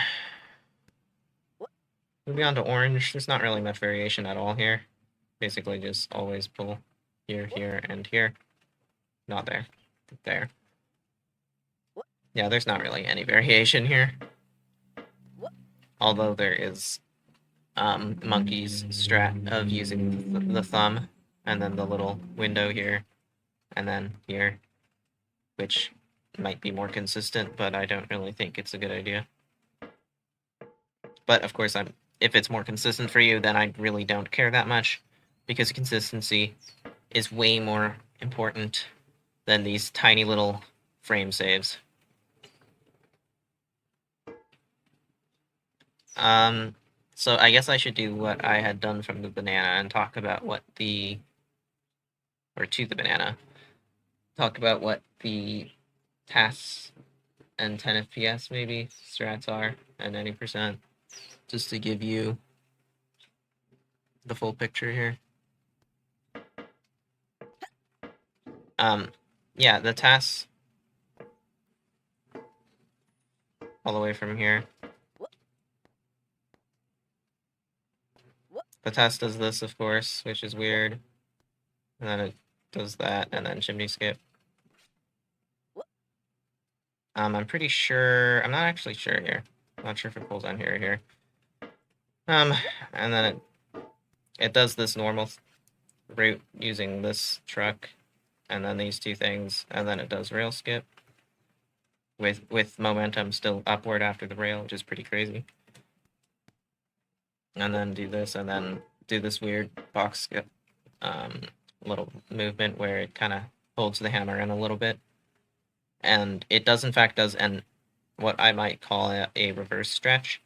Moving on to orange, there's not really much variation at all here. Basically just always pull here, here, and here. Not there. There. Yeah, there's not really any variation here. Although there is Monkey's strat of using the thumb, and then the little window here, and then here, which might be more consistent, but I don't really think it's a good idea. But of course, if it's more consistent for you, then I really don't care that much, because consistency is way more important than these tiny little frame saves. So I guess I should do what I had done from the banana and talk about what the, or to the banana, talk about what the tasks and 10 FPS maybe strats are and any percent, just to give you the full picture here. Yeah, the tasks all the way from here. The task does this, of course, which is weird. And then it does that, and then chimney skip. I'm pretty sure, I'm not actually sure here. I'm not sure if it pulls on here or here. And then it does this normal route using this truck, and then these two things, and then it does rail skip with momentum still upward after the rail, which is pretty crazy. And then do this, and then do this weird box skip little movement where it kind of holds the hammer in a little bit. And it does, in fact, does what I might call a reverse stretch,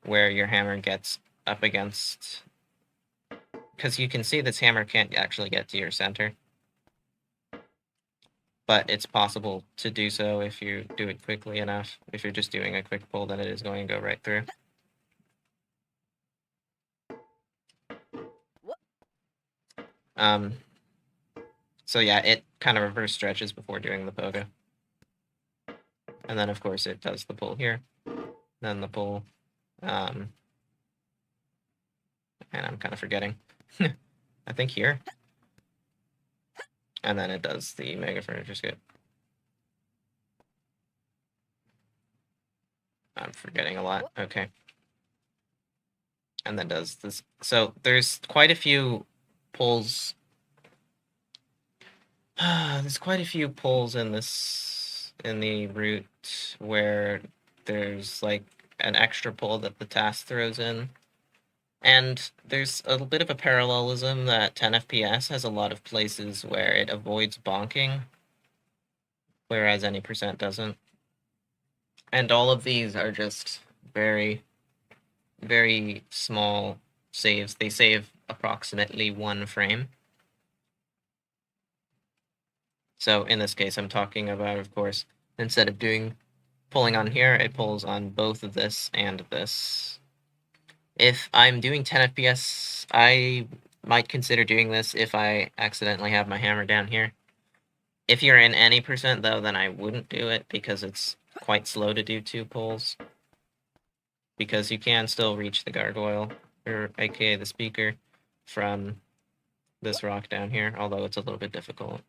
where your hammer gets up against, because you can see this hammer can't actually get to your center, but it's possible to do so if you do it quickly enough. If you're just doing a quick pull, then it is going to go right through. So yeah, it kind of reverse stretches before doing the pogo. And then, of course, it does the pull here, then the pull, and I'm kind of forgetting. I think here. And then it does the mega furniture skip. I'm forgetting a lot. Okay. And then does this. So there's quite a few pulls. There's quite a few pulls in the route where there's like an extra pull that the task throws in. And there's a little bit of a parallelism that 10 FPS has a lot of places where it avoids bonking, whereas any percent doesn't. And all of these are just very, very small saves. They save approximately 1 frame. So in this case, I'm talking about, of course, instead of pulling on here, it pulls on both of this and this. If I'm doing 10 FPS, I might consider doing this if I accidentally have my hammer down here. If you're in any percent, though, then I wouldn't do it, because it's quite slow to do 2 pulls. Because you can still reach the gargoyle, or aka the speaker, from this rock down here, although it's a little bit difficult.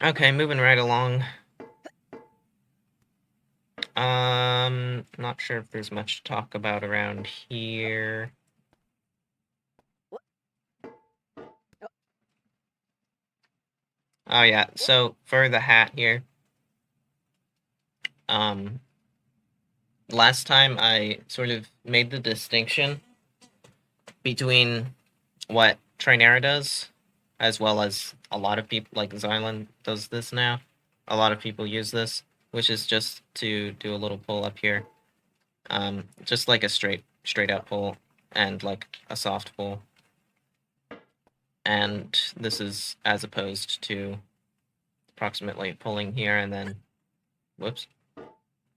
Okay, moving right along. Not sure if there's much to talk about around here. Oh yeah, so for the hat here, last time I sort of made the distinction between what Trinera does, as well as a lot of people, like Xylan does this now. A lot of people use this, which is just to do a little pull up here. Just like a straight out pull, and like a soft pull. And this is as opposed to approximately pulling here and then, whoops,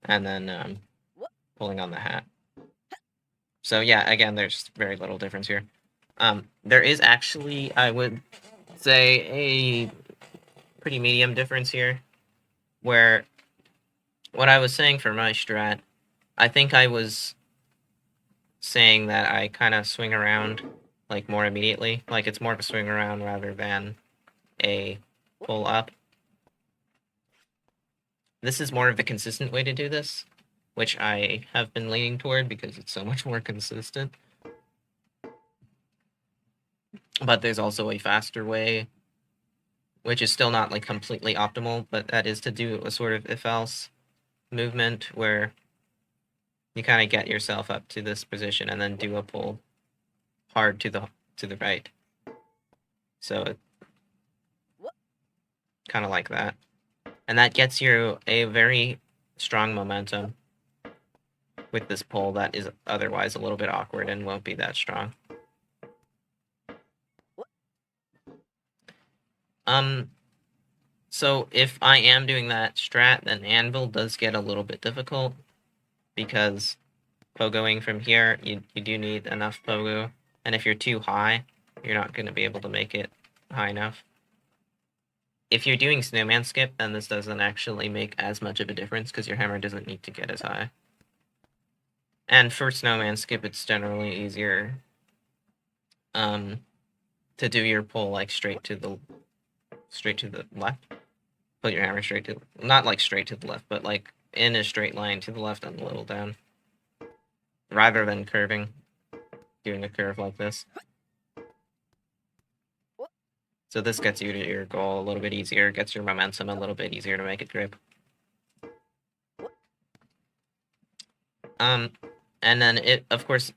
and then pulling on the hat. So yeah, again, there's very little difference here. There is actually, I would say, a pretty medium difference here, where what I was saying for my strat, I think I was saying that I kind of swing around like more immediately, like it's more of a swing around rather than a pull up. This is more of the consistent way to do this, which I have been leaning toward because it's so much more consistent. But there's also a faster way, which is still not like completely optimal, but that is to do a sort of if-else movement where you kind of get yourself up to this position and then do a pull hard to the right. So it kind of like that. And that gets you a very strong momentum with this pull that is otherwise a little bit awkward and won't be that strong. So if I am doing that strat, then anvil does get a little bit difficult because pogoing from here, you do need enough pogo, and if you're too high, you're not going to be able to make it high enough. If you're doing snowman skip, then this doesn't actually make as much of a difference because your hammer doesn't need to get as high. And for snowman skip, it's generally easier to do your pull like straight to the left. Put your hammer straight to, not like straight to the left, but like in a straight line to the left and a little down, rather than curving, doing a curve like this. So this gets you to your goal a little bit easier, gets your momentum a little bit easier to make it grip. And then of course,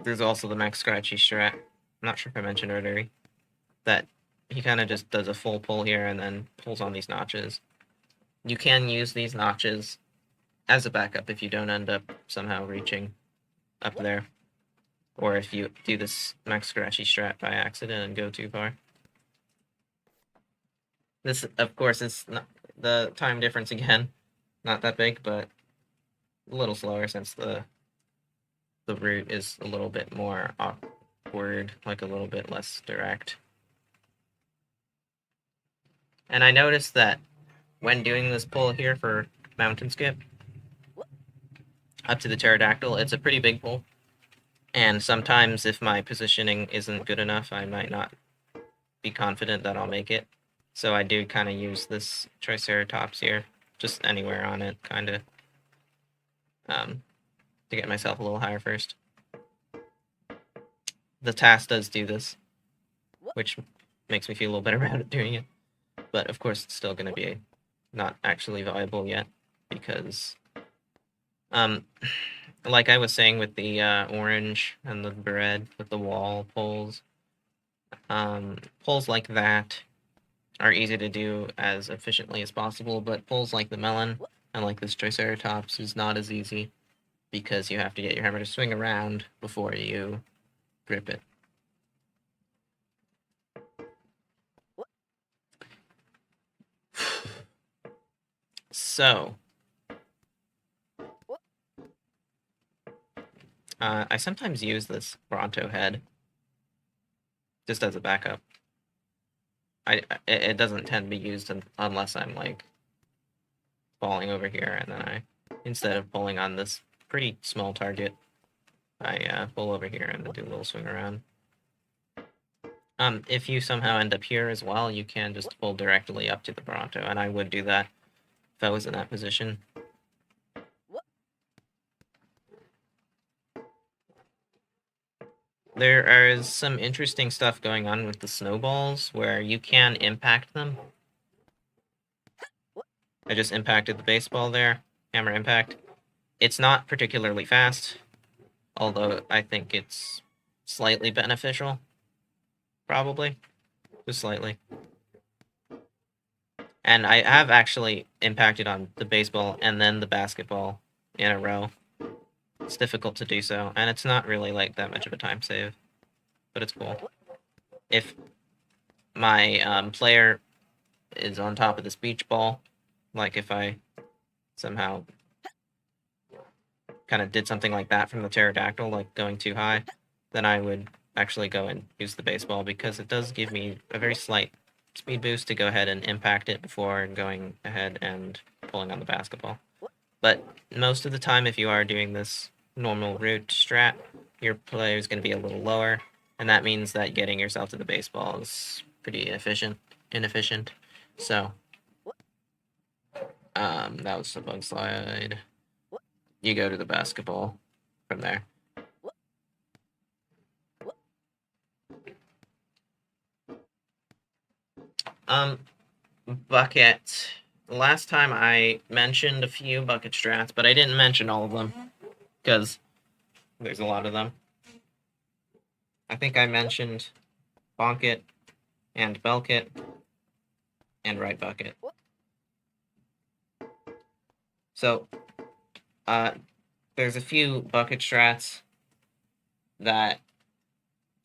there's also the max scratchy strat. I'm not sure if I mentioned earlier that he kind of just does a full pull here and then pulls on these notches. You can use these notches as a backup if you don't end up somehow reaching up there, or if you do this max scratchy strat by accident and go too far. This, of course, is not the time difference again, not that big, but a little slower since the route is a little bit more awkward, like a little bit less direct. And I noticed that when doing this pull here for mountain skip up to the pterodactyl, it's a pretty big pull. And sometimes if my positioning isn't good enough, I might not be confident that I'll make it. So I do kind of use this triceratops here, just anywhere on it, kind of, to get myself a little higher first. The task does do this, which makes me feel a little better about it doing it. But of course, it's still going to be not actually viable yet, because, like I was saying with the orange and the bread with the wall pulls, pulls like that are easy to do as efficiently as possible, but pulls like the melon and like this triceratops is not as easy because you have to get your hammer to swing around before you grip it. So, I sometimes use this Bronto head just as a backup. It doesn't tend to be used unless I'm like falling over here, and then instead of pulling on this pretty small target, I pull over here and then do a little swing around. If you somehow end up here as well, you can just pull directly up to the Bronto, and I would do that if I was in that position. There is some interesting stuff going on with the snowballs where you can impact them. I just impacted the baseball there, hammer impact. It's not particularly fast, although I think it's slightly beneficial. Probably. Just slightly. And I have actually impacted on the baseball and then the basketball in a row. It's difficult to do so, and it's not really like that much of a time save, but it's cool. If my player is on top of this beach ball, like if I somehow kind of did something like that from the pterodactyl, like going too high, then I would actually go and use the baseball because it does give me a very slight speed boost to go ahead and impact it before going ahead and pulling on the basketball. But most of the time, if you are doing this normal route strat, your player is going to be a little lower, and that means that getting yourself to the baseball is pretty inefficient. So, that was the bug slide. You go to the basketball from there. Bucket. Last time I mentioned a few bucket strats, but I didn't mention all of them because there's a lot of them. I think I mentioned bonk it and belk it and right bucket. So, there's a few bucket strats that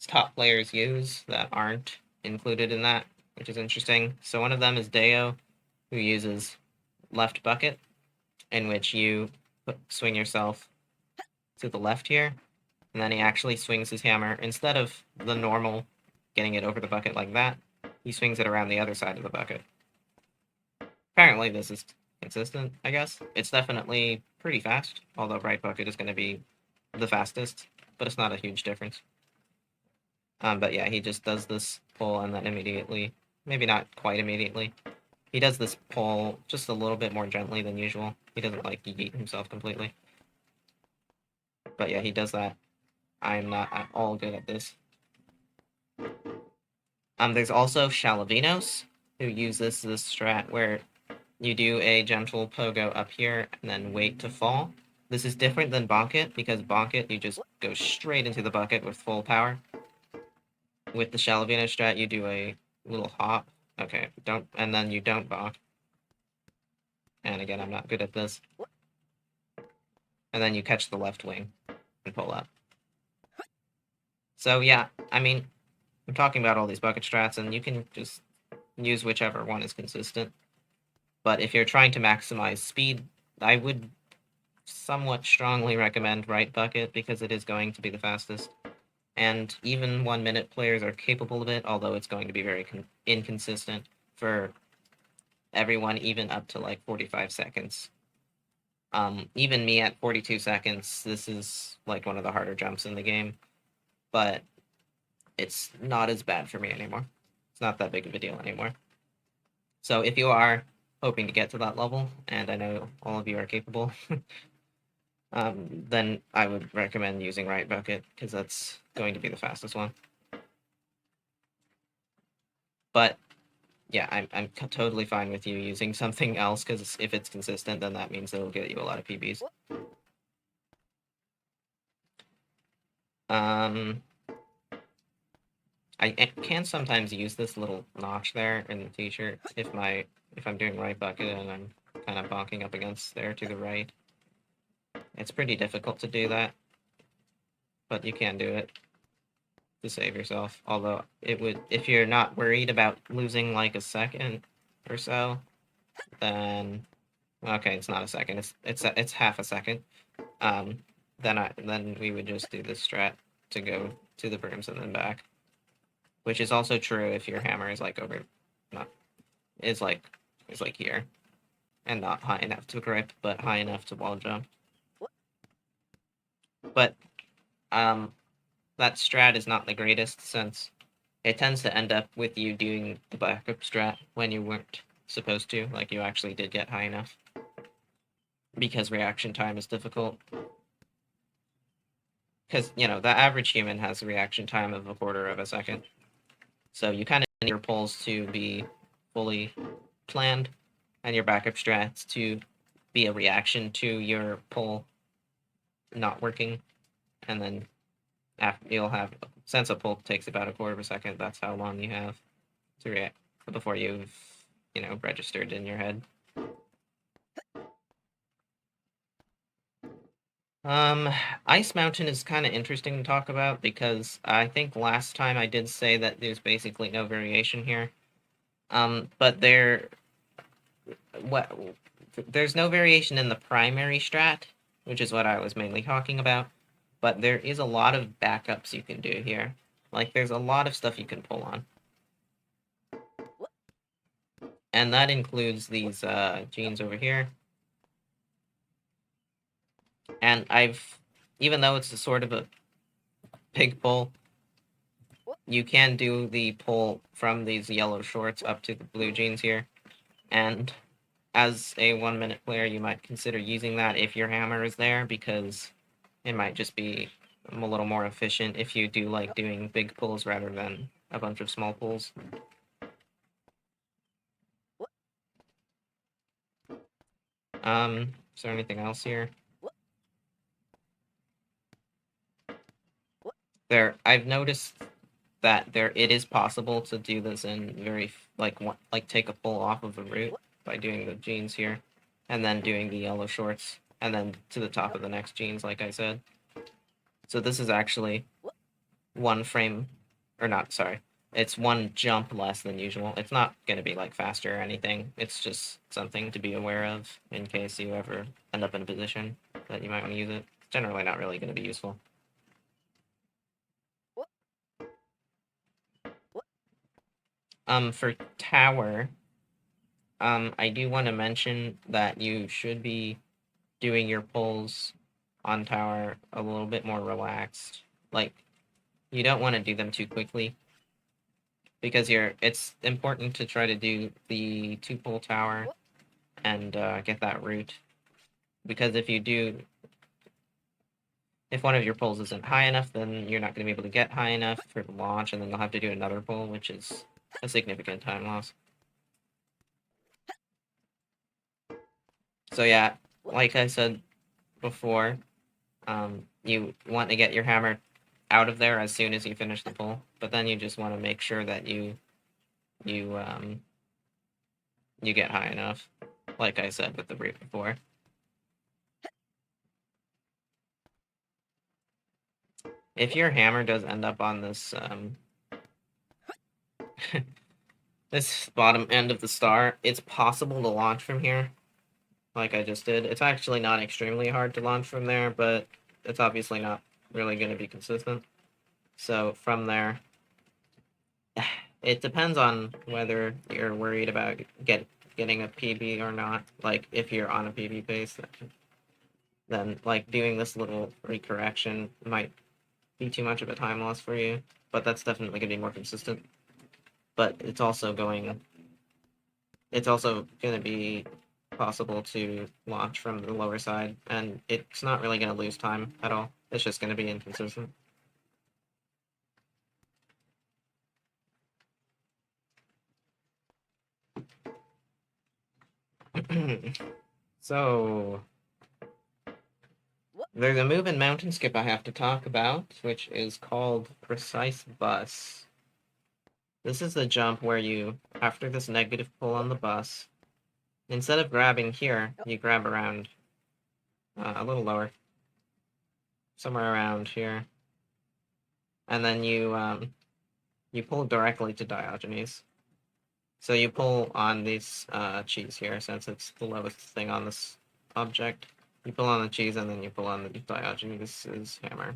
top players use that aren't included in that, which is interesting. So one of them is Deo, who uses left bucket, in which you swing yourself to the left here, and then he actually swings his hammer instead of the normal getting it over the bucket like that. He swings it around the other side of the bucket. Apparently, this is consistent, I guess. It's definitely pretty fast, although right bucket is going to be the fastest, but it's not a huge difference. But yeah, he just does this pull and then immediately, maybe not quite immediately, he does this pull just a little bit more gently than usual. He doesn't like yeet himself completely. But yeah, he does that. I'm not at all good at this. There's also Shalavinos, who use this strat where you do a gentle pogo up here and then wait to fall. This is different than bonk it, because bonk it, you just go straight into the bucket with full power. With the Shalavino strat, you do a little hop. Okay, and then you don't bonk. And again, I'm not good at this. And then you catch the left wing and pull up. So yeah, I mean, I'm talking about all these bucket strats, and you can just use whichever one is consistent. But if you're trying to maximize speed, I would somewhat strongly recommend right bucket, because it is going to be the fastest. And even 1 minute players are capable of it, although it's going to be very inconsistent for everyone, even up to like 45 seconds. Even me at 42 seconds, this is like one of the harder jumps in the game, but it's not as bad for me anymore. It's not that big of a deal anymore. So if you are hoping to get to that level, and I know all of you are capable, then I would recommend using right bucket, because that's going to be the fastest one. But yeah, I'm totally fine with you using something else, because if it's consistent, then that means it'll get you a lot of PBs. I can sometimes use this little notch there in the t-shirt if I'm doing right bucket and I'm kind of bonking up against there to the right. It's pretty difficult to do that, but you can do it to save yourself. Although it would, if you're not worried about losing like a second or so, then okay, it's not a second. It's half a second. Then we would just do this strat to go to the brooms and then back, which is also true if your hammer is like over, not is like here, and not high enough to grip, but high enough to wall jump. But that strat is not the greatest, since it tends to end up with you doing the backup strat when you weren't supposed to, like you actually did get high enough, because reaction time is difficult. Because, you know, the average human has a reaction time of 1/4 of a second. So you kind of need your pulls to be fully planned, and your backup strats to be a reaction to your pull not working. And then you'll have, since a pull takes about 1/4 of a second, that's how long you have to react before you've, you know, registered in your head. Ice Mountain is kind of interesting to talk about, because I think last time I did say that there's basically no variation here. But there's no variation in the primary strat, which is what I was mainly talking about, but there is a lot of backups you can do here. Like, there's a lot of stuff you can pull on. And that includes these genes over here. And even though it's a sort of a pig pull, you can do the pull from these yellow shorts up to the blue jeans here. And as a 1 minute player, you might consider using that if your hammer is there, because it might just be a little more efficient if you do like doing big pulls rather than a bunch of small pulls. Is there anything else here? I've noticed that it is possible to do this in very, like take a pull off of the root by doing the jeans here, and then doing the yellow shorts, and then to the top of the next jeans, like I said. So this is actually one frame, or not, sorry, it's one jump less than usual. It's not going to be like faster or anything. It's just something to be aware of in case you ever end up in a position that you might want to use it. It's generally not really going to be useful. For tower, I do want to mention that you should be doing your pulls on tower a little bit more relaxed. Like, you don't want to do them too quickly, because it's important to try to do the 2-pull tower and get that root. Because if one of your pulls isn't high enough, then you're not going to be able to get high enough for the launch, and then you'll have to do another pull, which is a significant time loss. So yeah, like I said before, you want to get your hammer out of there as soon as you finish the pull, but then you just want to make sure that you get high enough, like I said with the root before. If your hammer does end up on this this bottom end of the star, it's possible to launch from here, like I just did. It's actually not extremely hard to launch from there, but it's obviously not really going to be consistent. So from there, it depends on whether you're worried about getting a PB or not. Like, if you're on a PB pace, then like doing this little recorrection might be too much of a time loss for you, but that's definitely going to be more consistent. But it's also going to be possible to launch from the lower side, and it's not really going to lose time at all. It's just going to be inconsistent. So, there's a move in Mountain Skip I have to talk about, which is called Precise Bus. This is the jump where you, after this negative pull on the bus, instead of grabbing here, you grab around a little lower, somewhere around here, and then you pull directly to Diogenes. So you pull on this cheese here, since it's the lowest thing on this object. You pull on the cheese, and then you pull on the Diogenes' hammer.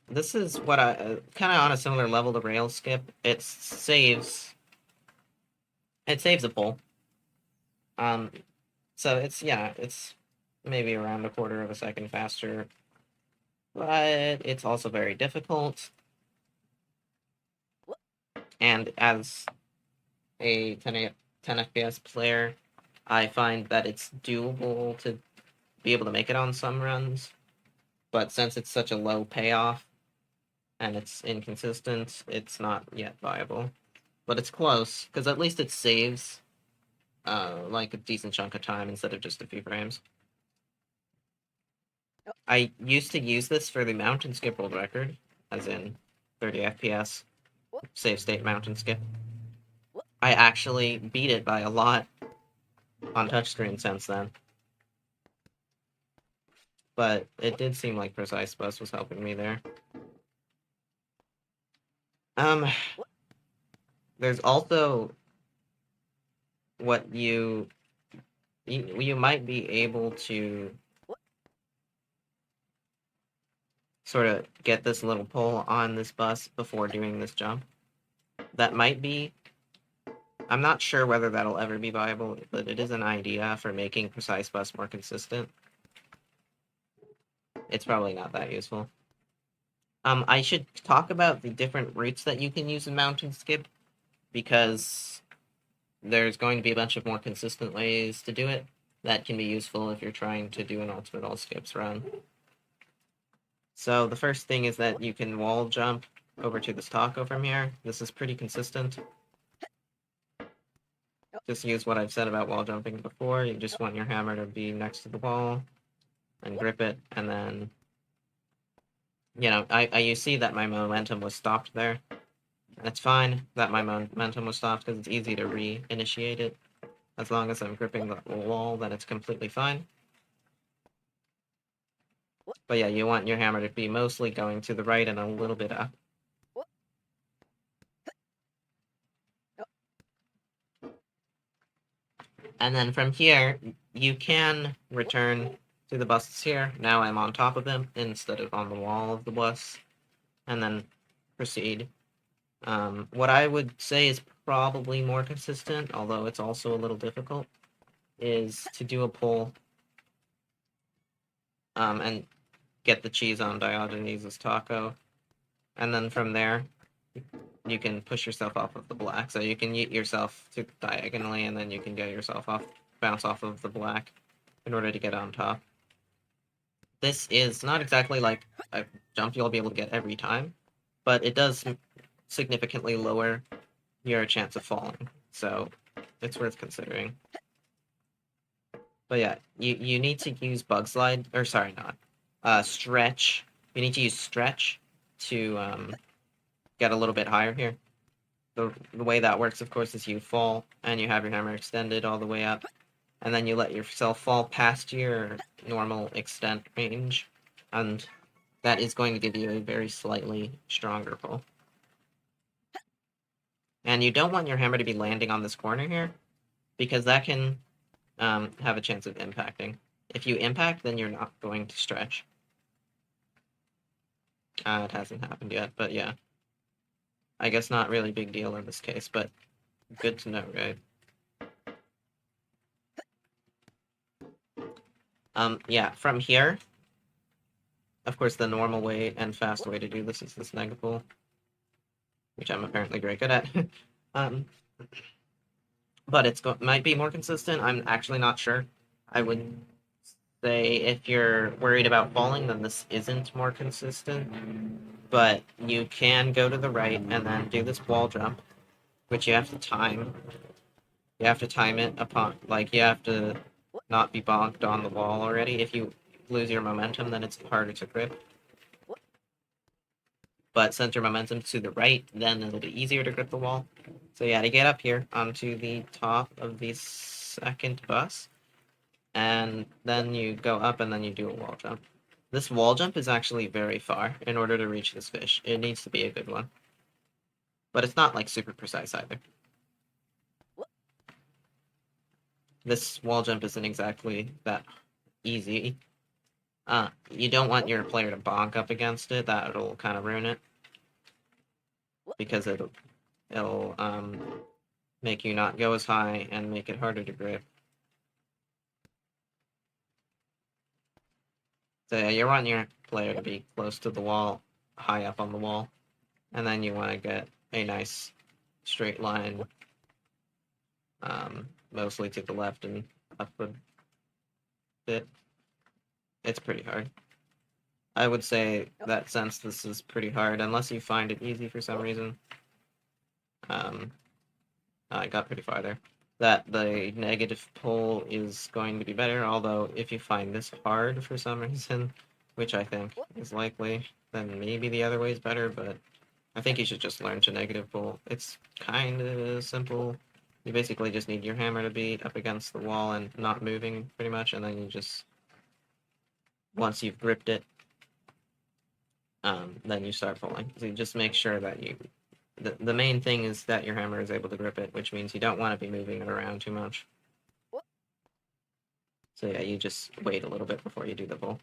This is what I kind of on a similar level to rail skip. It saves a pull. So it's maybe around a quarter of a second faster, but it's also very difficult. And as a 10 FPS player, I find that it's doable to be able to make it on some runs, but since it's such a low payoff and it's inconsistent, it's not yet viable. But it's close, because at least it saves like a decent chunk of time instead of just a few frames. I used to use this for the mountain skip world record, as in 30 FPS, save state mountain skip. I actually beat it by a lot on touchscreen since then. But it did seem like Precise Bus was helping me there. There's also what you might be able to sort of get this little pull on this bus before doing this jump. That might be I'm not sure whether that'll ever be viable, but it is an idea for making precise bus more consistent. It's probably not that useful. I should talk about the different routes that you can use in Mountain Skip, because there's going to be a bunch of more consistent ways to do it that can be useful if you're trying to do an ultimate all skips run. So the first thing is that you can wall jump over to this taco from here. This is pretty consistent. Just use what I've said about wall jumping before. You just want your hammer to be next to the wall and grip it, and then, you know, you see that my momentum was stopped there. It's fine that my momentum was stopped because it's easy to re-initiate it. As long as I'm gripping the wall, then it's completely fine. But yeah, you want your hammer to be mostly going to the right and a little bit up. And then from here, you can return to the buses here. Now I'm on top of them instead of on the wall of the bus. And then proceed. What I would say is probably more consistent, although it's also a little difficult, is to do a pull and get the cheese on Diogenes' taco. And then from there, you can push yourself off of the black. So you can yeet yourself to diagonally, and then you can get yourself off, bounce off of the black in order to get on top. This is not exactly like a jump you'll be able to get every time, but it does significantly lower your chance of falling. So it's worth considering. But yeah, you need to use bug slide, or sorry, not stretch. You need to use stretch to get a little bit higher here. The way that works, of course, is you fall and you have your hammer extended all the way up, and then you let yourself fall past your normal extent range, and that is going to give you a very slightly stronger pull. And you don't want your hammer to be landing on this corner here, because that can have a chance of impacting. If you impact, then you're not going to stretch. It hasn't happened yet, but yeah. I guess not really big deal in this case, but good to know, right? Yeah, from here, of course, the normal way and fast way to do this is this nega pull, which I'm apparently very good at. But it's might be more consistent. I'm actually not sure. I would say if you're worried about falling, then this isn't more consistent. But you can go to the right and then do this wall jump, which you have to time. You have to time it upon, like, you have to not be bonked on the wall already. If you lose your momentum, then it's harder to grip. But since your momentum's to the right, then it'll be easier to grip the wall. So yeah, to get up here onto the top of the second bus, and then you go up and then you do a wall jump. This wall jump is actually very far in order to reach this fish. It needs to be a good one. But it's not, like, super precise either. This wall jump isn't exactly that easy. You don't want your player to bonk up against it. That'll kind of ruin it. Because it'll make you not go as high and make it harder to grip. So yeah, you want your player to be close to the wall, high up on the wall, and then you want to get a nice straight line, mostly to the left and up a bit. It's pretty hard. I would say that since this is pretty hard, unless you find it easy for some reason, I got pretty far there, that the negative pull is going to be better, although if you find this hard for some reason, which I think is likely, then maybe the other way is better, but I think you should just learn to negative pull. It's kind of simple. You basically just need your hammer to be up against the wall and not moving, pretty much, and then you just, once you've gripped it, then you start pulling. So you just make sure that the main thing is that your hammer is able to grip it, which means you don't want to be moving it around too much. So yeah, you just wait a little bit before you do the pull.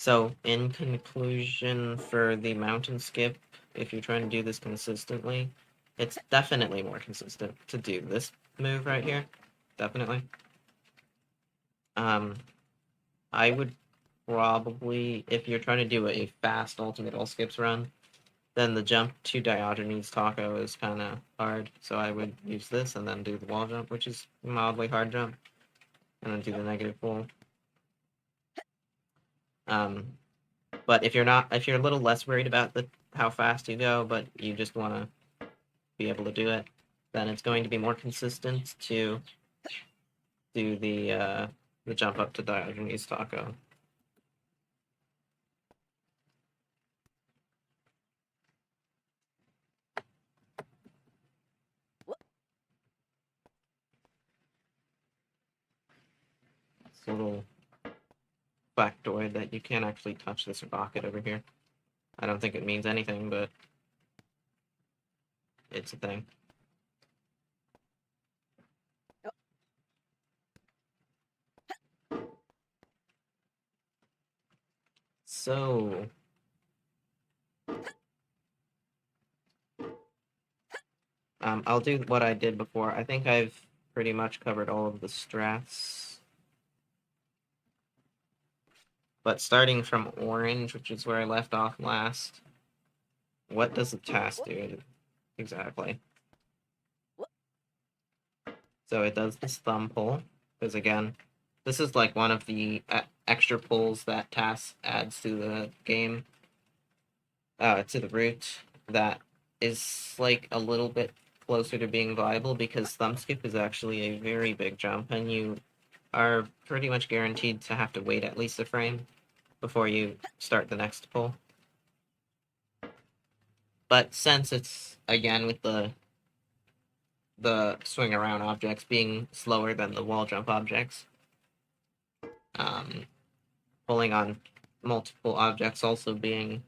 So, in conclusion, for the mountain skip, if you're trying to do this consistently, it's definitely more consistent to do this move right here. Definitely. I would probably, if you're trying to do a fast ultimate all skips run, then the jump to Diogenes Taco is kind of hard. So I would use this and then do the wall jump, which is a mildly hard jump, and then do the negative pull. But if you're a little less worried about how fast you go, but you just want to be able to do it, then it's going to be more consistent to do the jump up to Diogenes Taco. It's a little factoid that you can't actually touch this rocket over here. I don't think it means anything, but it's a thing. So, I'll do what I did before. I think I've pretty much covered all of the strats. But starting from orange, which is where I left off last, what does the task do exactly? So it does this thumb pull, because again, this is like one of the extra pulls that task adds to the game, to the route, that is like a little bit closer to being viable, because thumb skip is actually a very big jump, and you are pretty much guaranteed to have to wait at least a frame before you start the next pull. But since it's, again, with the swing around objects being slower than the wall jump objects, pulling on multiple objects also being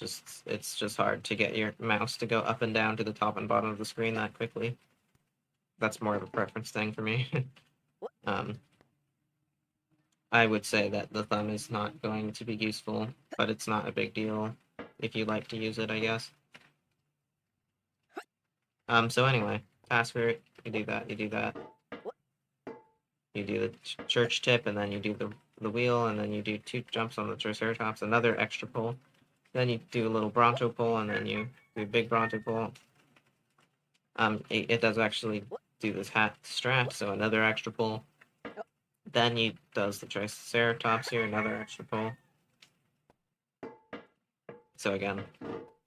it's just hard to get your mouse to go up and down to the top and bottom of the screen that quickly. That's more of a preference thing for me. I would say that the thumb is not going to be useful, but it's not a big deal if you like to use it, I guess. So anyway, task route, you do that, you do that. You do the church tip, and then you do the wheel, and then you do 2 jumps on the Triceratops, another extra pull. Then you do a little Bronto pull, and then you do a big Bronto pull. It does actually do this hat strat, so another extra pull. Then you does the Triceratops here, another extra pull. So again,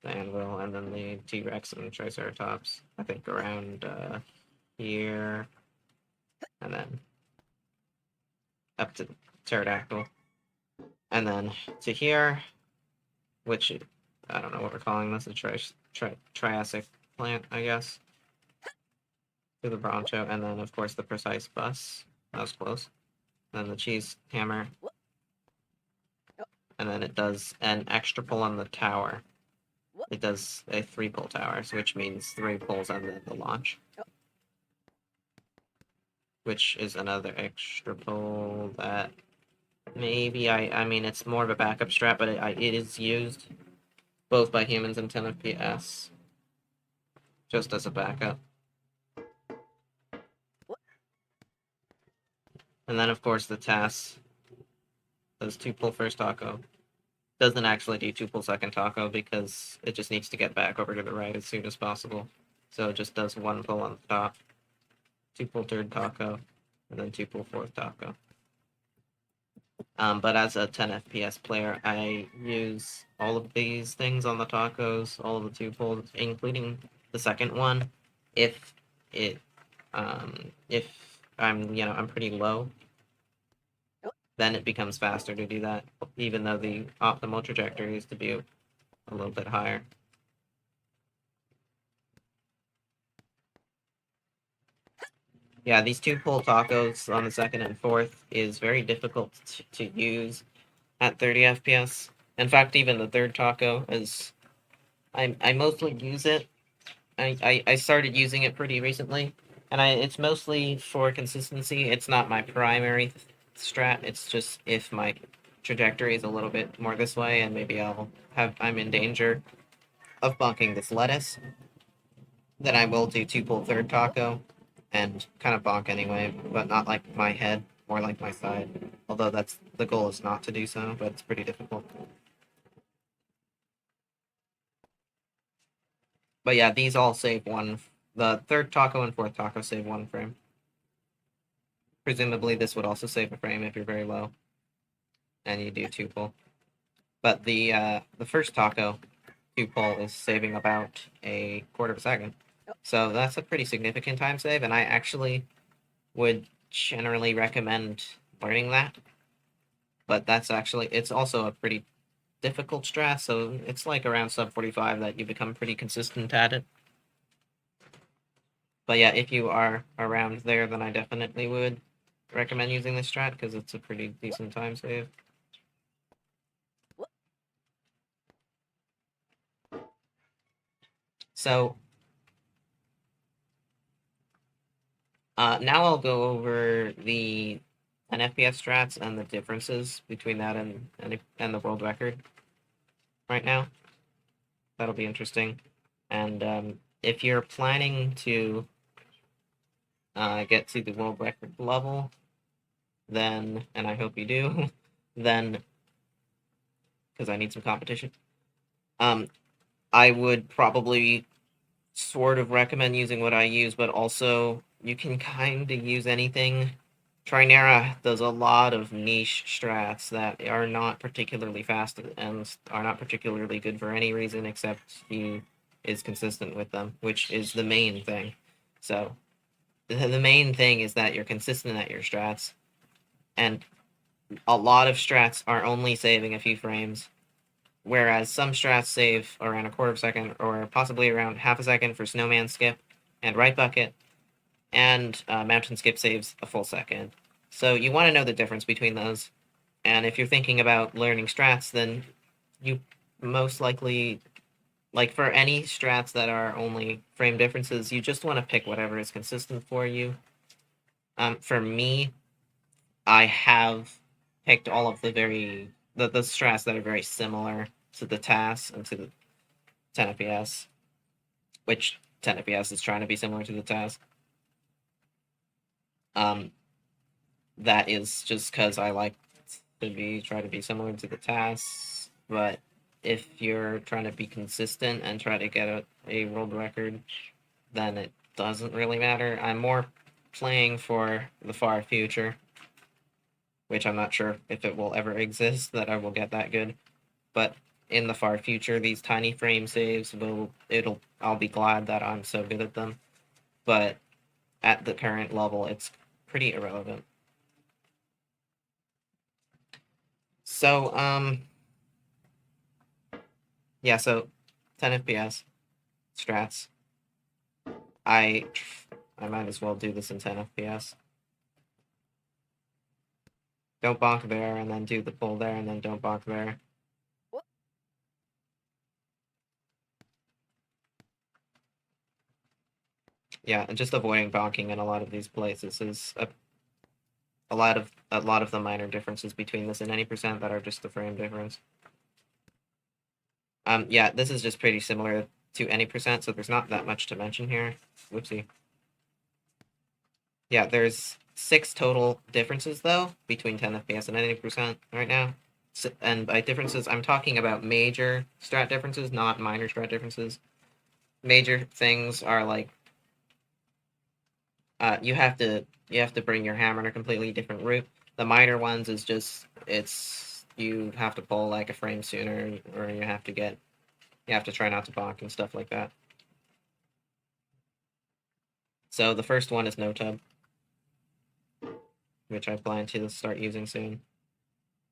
the anvil, and then the T-Rex and the Triceratops, I think around here, and then up to Pterodactyl. And then to here, which I don't know what we're calling this, a Triassic plant, I guess. To the Bronto, and then of course the precise bus. That was close. And then the cheese hammer. And then it does an extra pull on the tower. It does a 3-pull tower, which means 3 pulls and then the launch. Which is another extra pull that maybe I mean, it's more of a backup strat, but it is used both by humans and 10 FPS, just as a backup. And then, of course, the task does 2-pull first taco. Doesn't actually do 2-pull second taco because it just needs to get back over to the right as soon as possible. So it just does 1 pull on the top, 2-pull third taco, and then 2-pull fourth taco. But as a 10 FPS player, I use all of these things on the tacos, all of the 2-pulls, including the second one, if I'm pretty low, then it becomes faster to do that, even though the optimal trajectory is to be a little bit higher. Yeah, these 2-pull tacos on the second and fourth is very difficult to use at 30 FPS. In fact, even the third taco is... I mostly use it. I started using it pretty recently, and it's mostly for consistency. It's not my primary strat. It's just if my trajectory is a little bit more this way, and maybe I'm in danger of bonking this lettuce, then I will do 2-pull third taco and kind of bonk anyway, but not like my head, more like my side. Although that's the goal is not to do so, but it's pretty difficult. But yeah, these all save one. The third taco and fourth taco save 1 frame. Presumably, this would also save a frame if you're very low, and you do 2-pull. But the first taco 2-pull is saving about a quarter of a second, so that's a pretty significant time save, and I actually would generally recommend learning that. But that's actually it's also a pretty difficult strat, so it's like around sub 45 that you become pretty consistent at it. But yeah, if you are around there, then I definitely would recommend using this strat because it's a pretty decent time save. So now I'll go over the FPS strats and the differences between that and the world record right now. That'll be interesting. And if you're planning to get to the world record level, then, and I hope you do, then, because I need some competition, I would probably sort of recommend using what I use, but also you can kind of use anything. Trinera does a lot of niche strats that are not particularly fast and are not particularly good for any reason except he is consistent with them, which is the main thing. So the main thing is that you're consistent at your strats, and a lot of strats are only saving a few frames, whereas some strats save around a quarter of a second or possibly around half a second for snowman skip and right bucket, and mountain skip saves a full second. So you want to know the difference between those, and if you're thinking about learning strats, then you most likely, like for any strats that are only frame differences, you just want to pick whatever is consistent for you. For me, I have picked all of the strats that are very similar to the TAS and to the 10 FPS, which 10 FPS is trying to be similar to the TAS. That is just because I like to try to be similar to the TAS, but if you're trying to be consistent and try to get a world record, then it doesn't really matter. I'm more playing for the far future, which I'm not sure if it will ever exist that I will get that good, but in the far future, these tiny frame saves I'll be glad that I'm so good at them, but at the current level, it's pretty irrelevant. So, yeah, so 10 FPS strats. I might as well do this in 10 FPS. Don't bonk there, and then do the pull there, and then don't bonk there. Yeah, and just avoiding bonking in a lot of these places is a lot of the minor differences between this and any percent that are just the frame difference. Yeah, this is just pretty similar to any percent, so there's not that much to mention here. Whoopsie. Yeah, there's 6 total differences though between 10 FPS and any percent right now. So, and by differences, I'm talking about major strat differences, not minor strat differences. Major things are like you have to bring your hammer in a completely different route. The minor ones is just you have to pull like a frame sooner, or you have to try not to bonk and stuff like that. So the first one is no tub, which I plan to start using soon.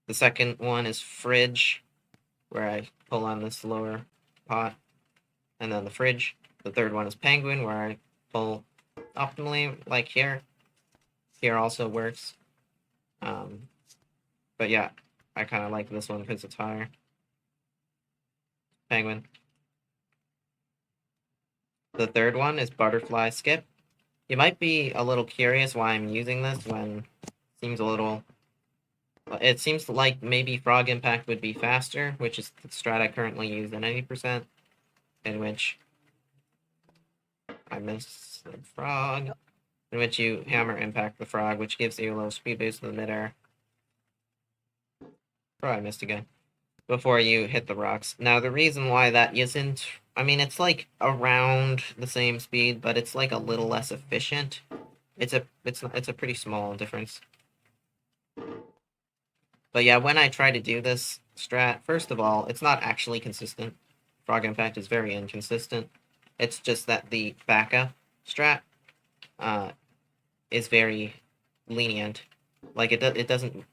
The second one is fridge, where I pull on this lower pot, and then the fridge. The third one is penguin, where I pull optimally, like here. Here also works. But yeah, I kind of like this one because it's higher. Penguin. The third one is butterfly skip. You might be a little curious why I'm using this when it seems a little It seems like maybe Frog Impact would be faster, which is the strat I currently use than 80%, in which I miss the frog, in which you hammer impact the frog, which gives you a little speed boost in the midair. Oh, I missed again. Before you hit the rocks. Now, the reason why that isn't... I mean, it's like around the same speed, but it's like a little less efficient. It's a pretty small difference. But yeah, when I try to do this strat, first of all, it's not actually consistent. Frog Impact is very inconsistent. It's just that the backup strat uh, is very lenient. Like, it doesn't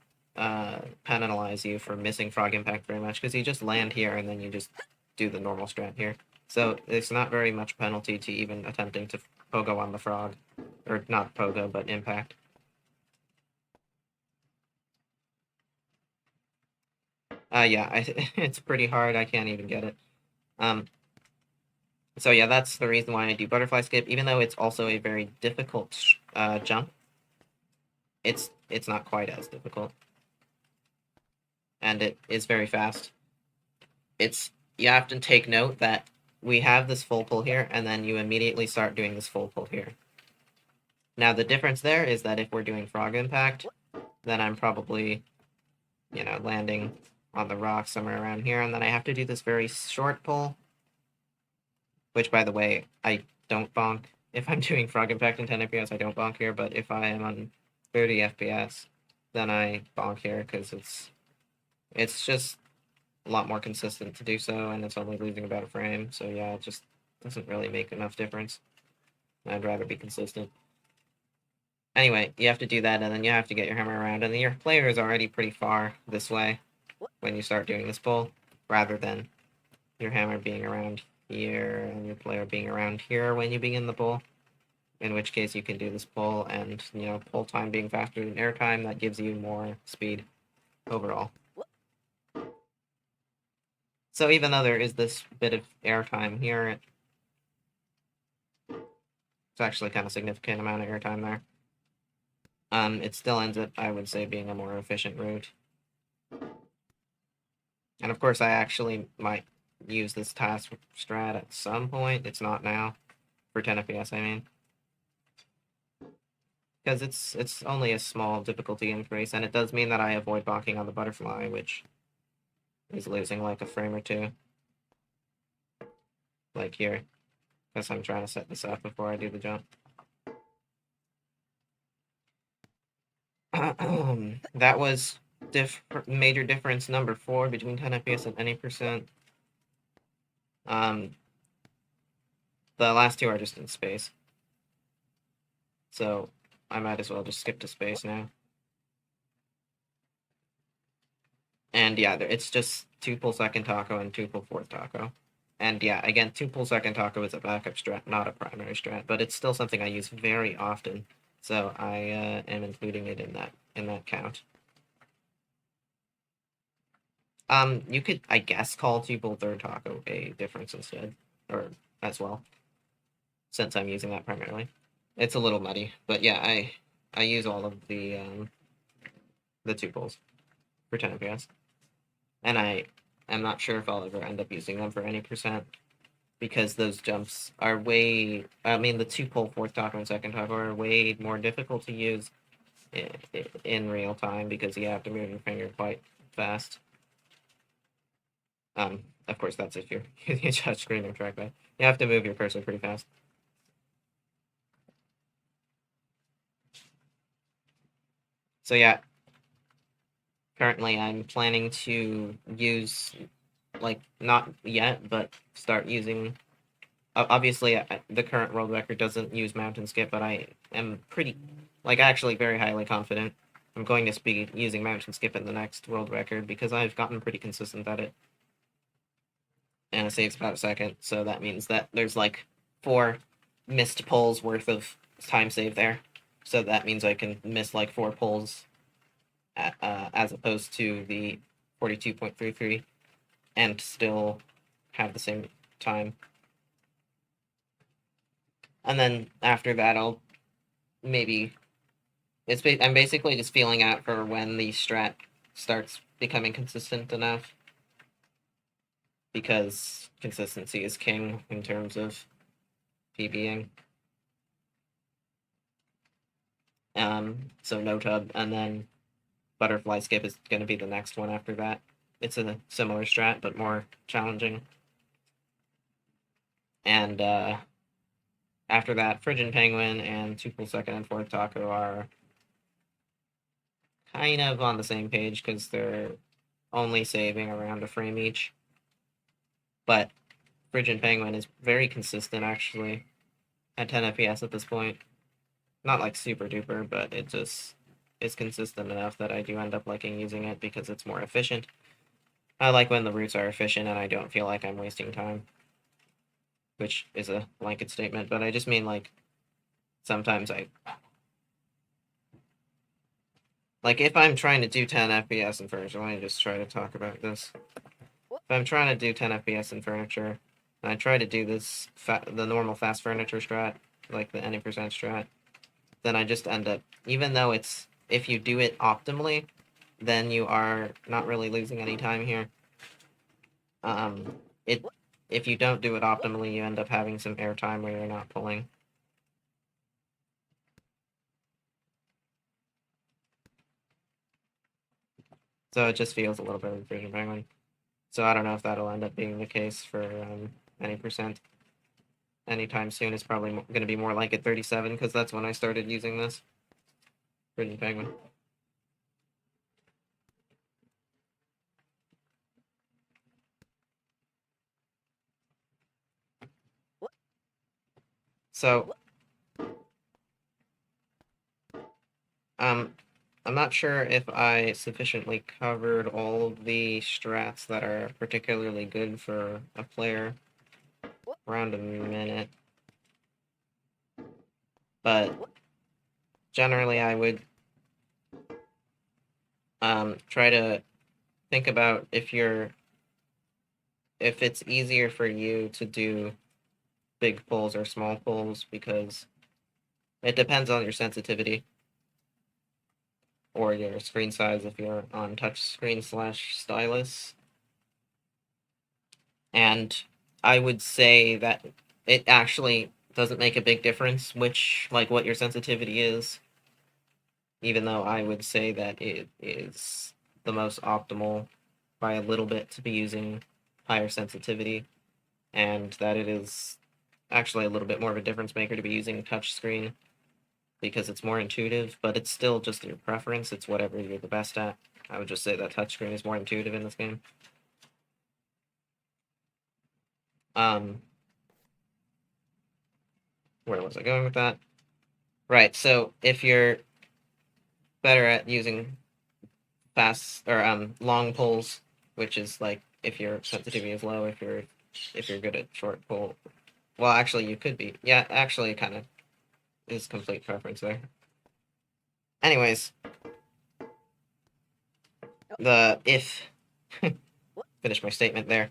penalize you for missing Frog Impact very much, because you just land here and then you just do the normal strat here. So it's not very much penalty to even attempting to pogo on the frog. Or not pogo, but impact. Yeah, it's pretty hard. I can't even get it. So yeah, that's the reason why I do butterfly skip, even though it's also a very difficult jump. It's not quite as difficult, and it is very fast. You have to take note that we have this full pull here, and then you immediately start doing this full pull here. Now the difference there is that if we're doing frog impact, then I'm probably, landing on the rock somewhere around here, and then I have to do this very short pull, which, by the way, I don't bonk. If I'm doing frog impact in 10 FPS, I don't bonk here, but if I am on 30 FPS, then I bonk here, because it's just a lot more consistent to do so, and it's only losing about a frame, so yeah, it just doesn't really make enough difference. I'd rather be consistent. Anyway, you have to do that, and then you have to get your hammer around, and then your player is already pretty far this way when you start doing this pull, rather than your hammer being around here and your player being around here when you begin the pull. In which case you can do this pull, and pull time being faster than air time, that gives you more speed overall. So even though there is this bit of air time here, it's actually kind of significant amount of air time there. It still ends up, I would say, being a more efficient route. And of course, I actually might use this task strat at some point. It's not now. For 10 FPS, I mean. Because it's only a small difficulty increase, and it does mean that I avoid bonking on the butterfly, which is losing like a frame or two. Like here. Because I'm trying to set this up before I do the jump. That was major difference number 4 between 10 FPS and any percent. The last two are just in space. So I might as well just skip to space now. And yeah, it's just 2 pull second taco and 2 pull fourth taco. And yeah, again, 2 pull second taco is a backup strat, not a primary strat, but it's still something I use very often. So I am including it in that count. You could, I guess, call 2 pull third taco a difference instead, or as well, since I'm using that primarily. It's a little muddy, but yeah, I use all of the 2 pulls for 10 FPS. And I'm not sure if I'll ever end up using them for any percent, because those jumps are way... I mean, the 2 pull fourth taco and second taco are way more difficult to use in real time, because you have to move your finger quite fast. Of course, that's if you're using a touchscreen or trackpad. You have to move your cursor pretty fast. So yeah, currently I'm planning to use, like, not yet, but start using... Obviously, the current world record doesn't use mountain skip, but I am pretty, actually very highly confident I'm going to be using mountain skip in the next world record, because I've gotten pretty consistent at it. And it saves about a second, so that means that there's, 4 missed pulls worth of time save there. So that means I can miss, 4 pulls as opposed to the 42.33, and still have the same time. And then after that, I'll maybe... I'm basically just feeling out for when the strat starts becoming consistent enough, because consistency is king in terms of PBing. So no tub, and then butterfly skip is going to be the next one after that. It's a similar strat, but more challenging. And after that, Frigid Penguin and Tuple Second and Fourth Taco are kind of on the same page because they're only saving around a frame each. But Frigid Penguin is very consistent, actually, at 10 FPS at this point. Not like super duper, but it just is consistent enough that I do end up liking using it because it's more efficient. I like when the routes are efficient and I don't feel like I'm wasting time, which is a blanket statement, but I just mean, like, sometimes like, if I'm trying to do 10 FPS in furniture, let me just try to talk about this. If I'm trying to do 10 FPS in furniture, and I try to do this, the normal fast furniture strat, like the any percent strat, then I just end up, even though it's, if you do it optimally, then you are not really losing any time here. If you don't do it optimally, you end up having some airtime where you're not pulling. So it just feels a little bit of Frigid Penguin. So I don't know if that'll end up being the case for any percent anytime soon. It's probably going to be more like at 37 because that's when I started using this Frigid Penguin. So I'm not sure if I sufficiently covered all of the strats that are particularly good for a player around a minute, but generally I would try to think about if it's easier for you to do big pulls or small pulls, because it depends on your sensitivity or your screen size if you're on touch screen / stylus. And I would say that it actually doesn't make a big difference what your sensitivity is, even though I would say that it is the most optimal by a little bit to be using higher sensitivity, and that it is actually a little bit more of a difference maker to be using touchscreen because it's more intuitive, but it's still just your preference. It's whatever you're the best at. I would just say that touchscreen is more intuitive in this game. Where was I going with that? Right, so if you're better at using fast or long pulls, which is like if your sensitivity is low, if you're good at short pull. Well, actually, you could be. Yeah, actually, kind of is complete preference there. Anyways, if finish my statement there,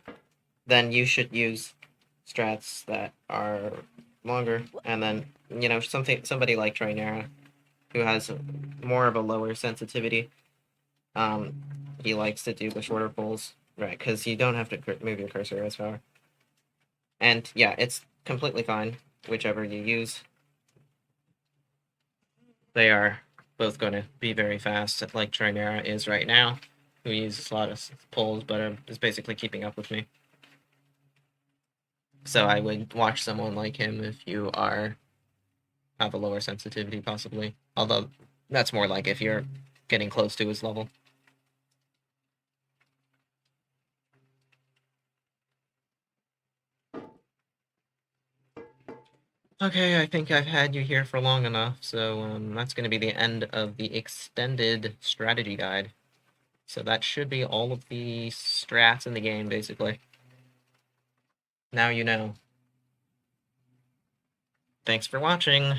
then you should use strats that are longer, and then somebody like Trinera, who has more of a lower sensitivity. He likes to do the shorter pulls, right? Because you don't have to move your cursor as far. And yeah, it's completely fine, whichever you use. They are both going to be very fast, like Trinera is right now, who uses a lot of pulls, but is basically keeping up with me. So I would watch someone like him if you have a lower sensitivity, possibly. Although that's more like if you're getting close to his level. Okay, I think I've had you here for long enough, so that's going to be the end of the extended strategy guide. So that should be all of the strats in the game, basically. Now you know. Thanks for watching!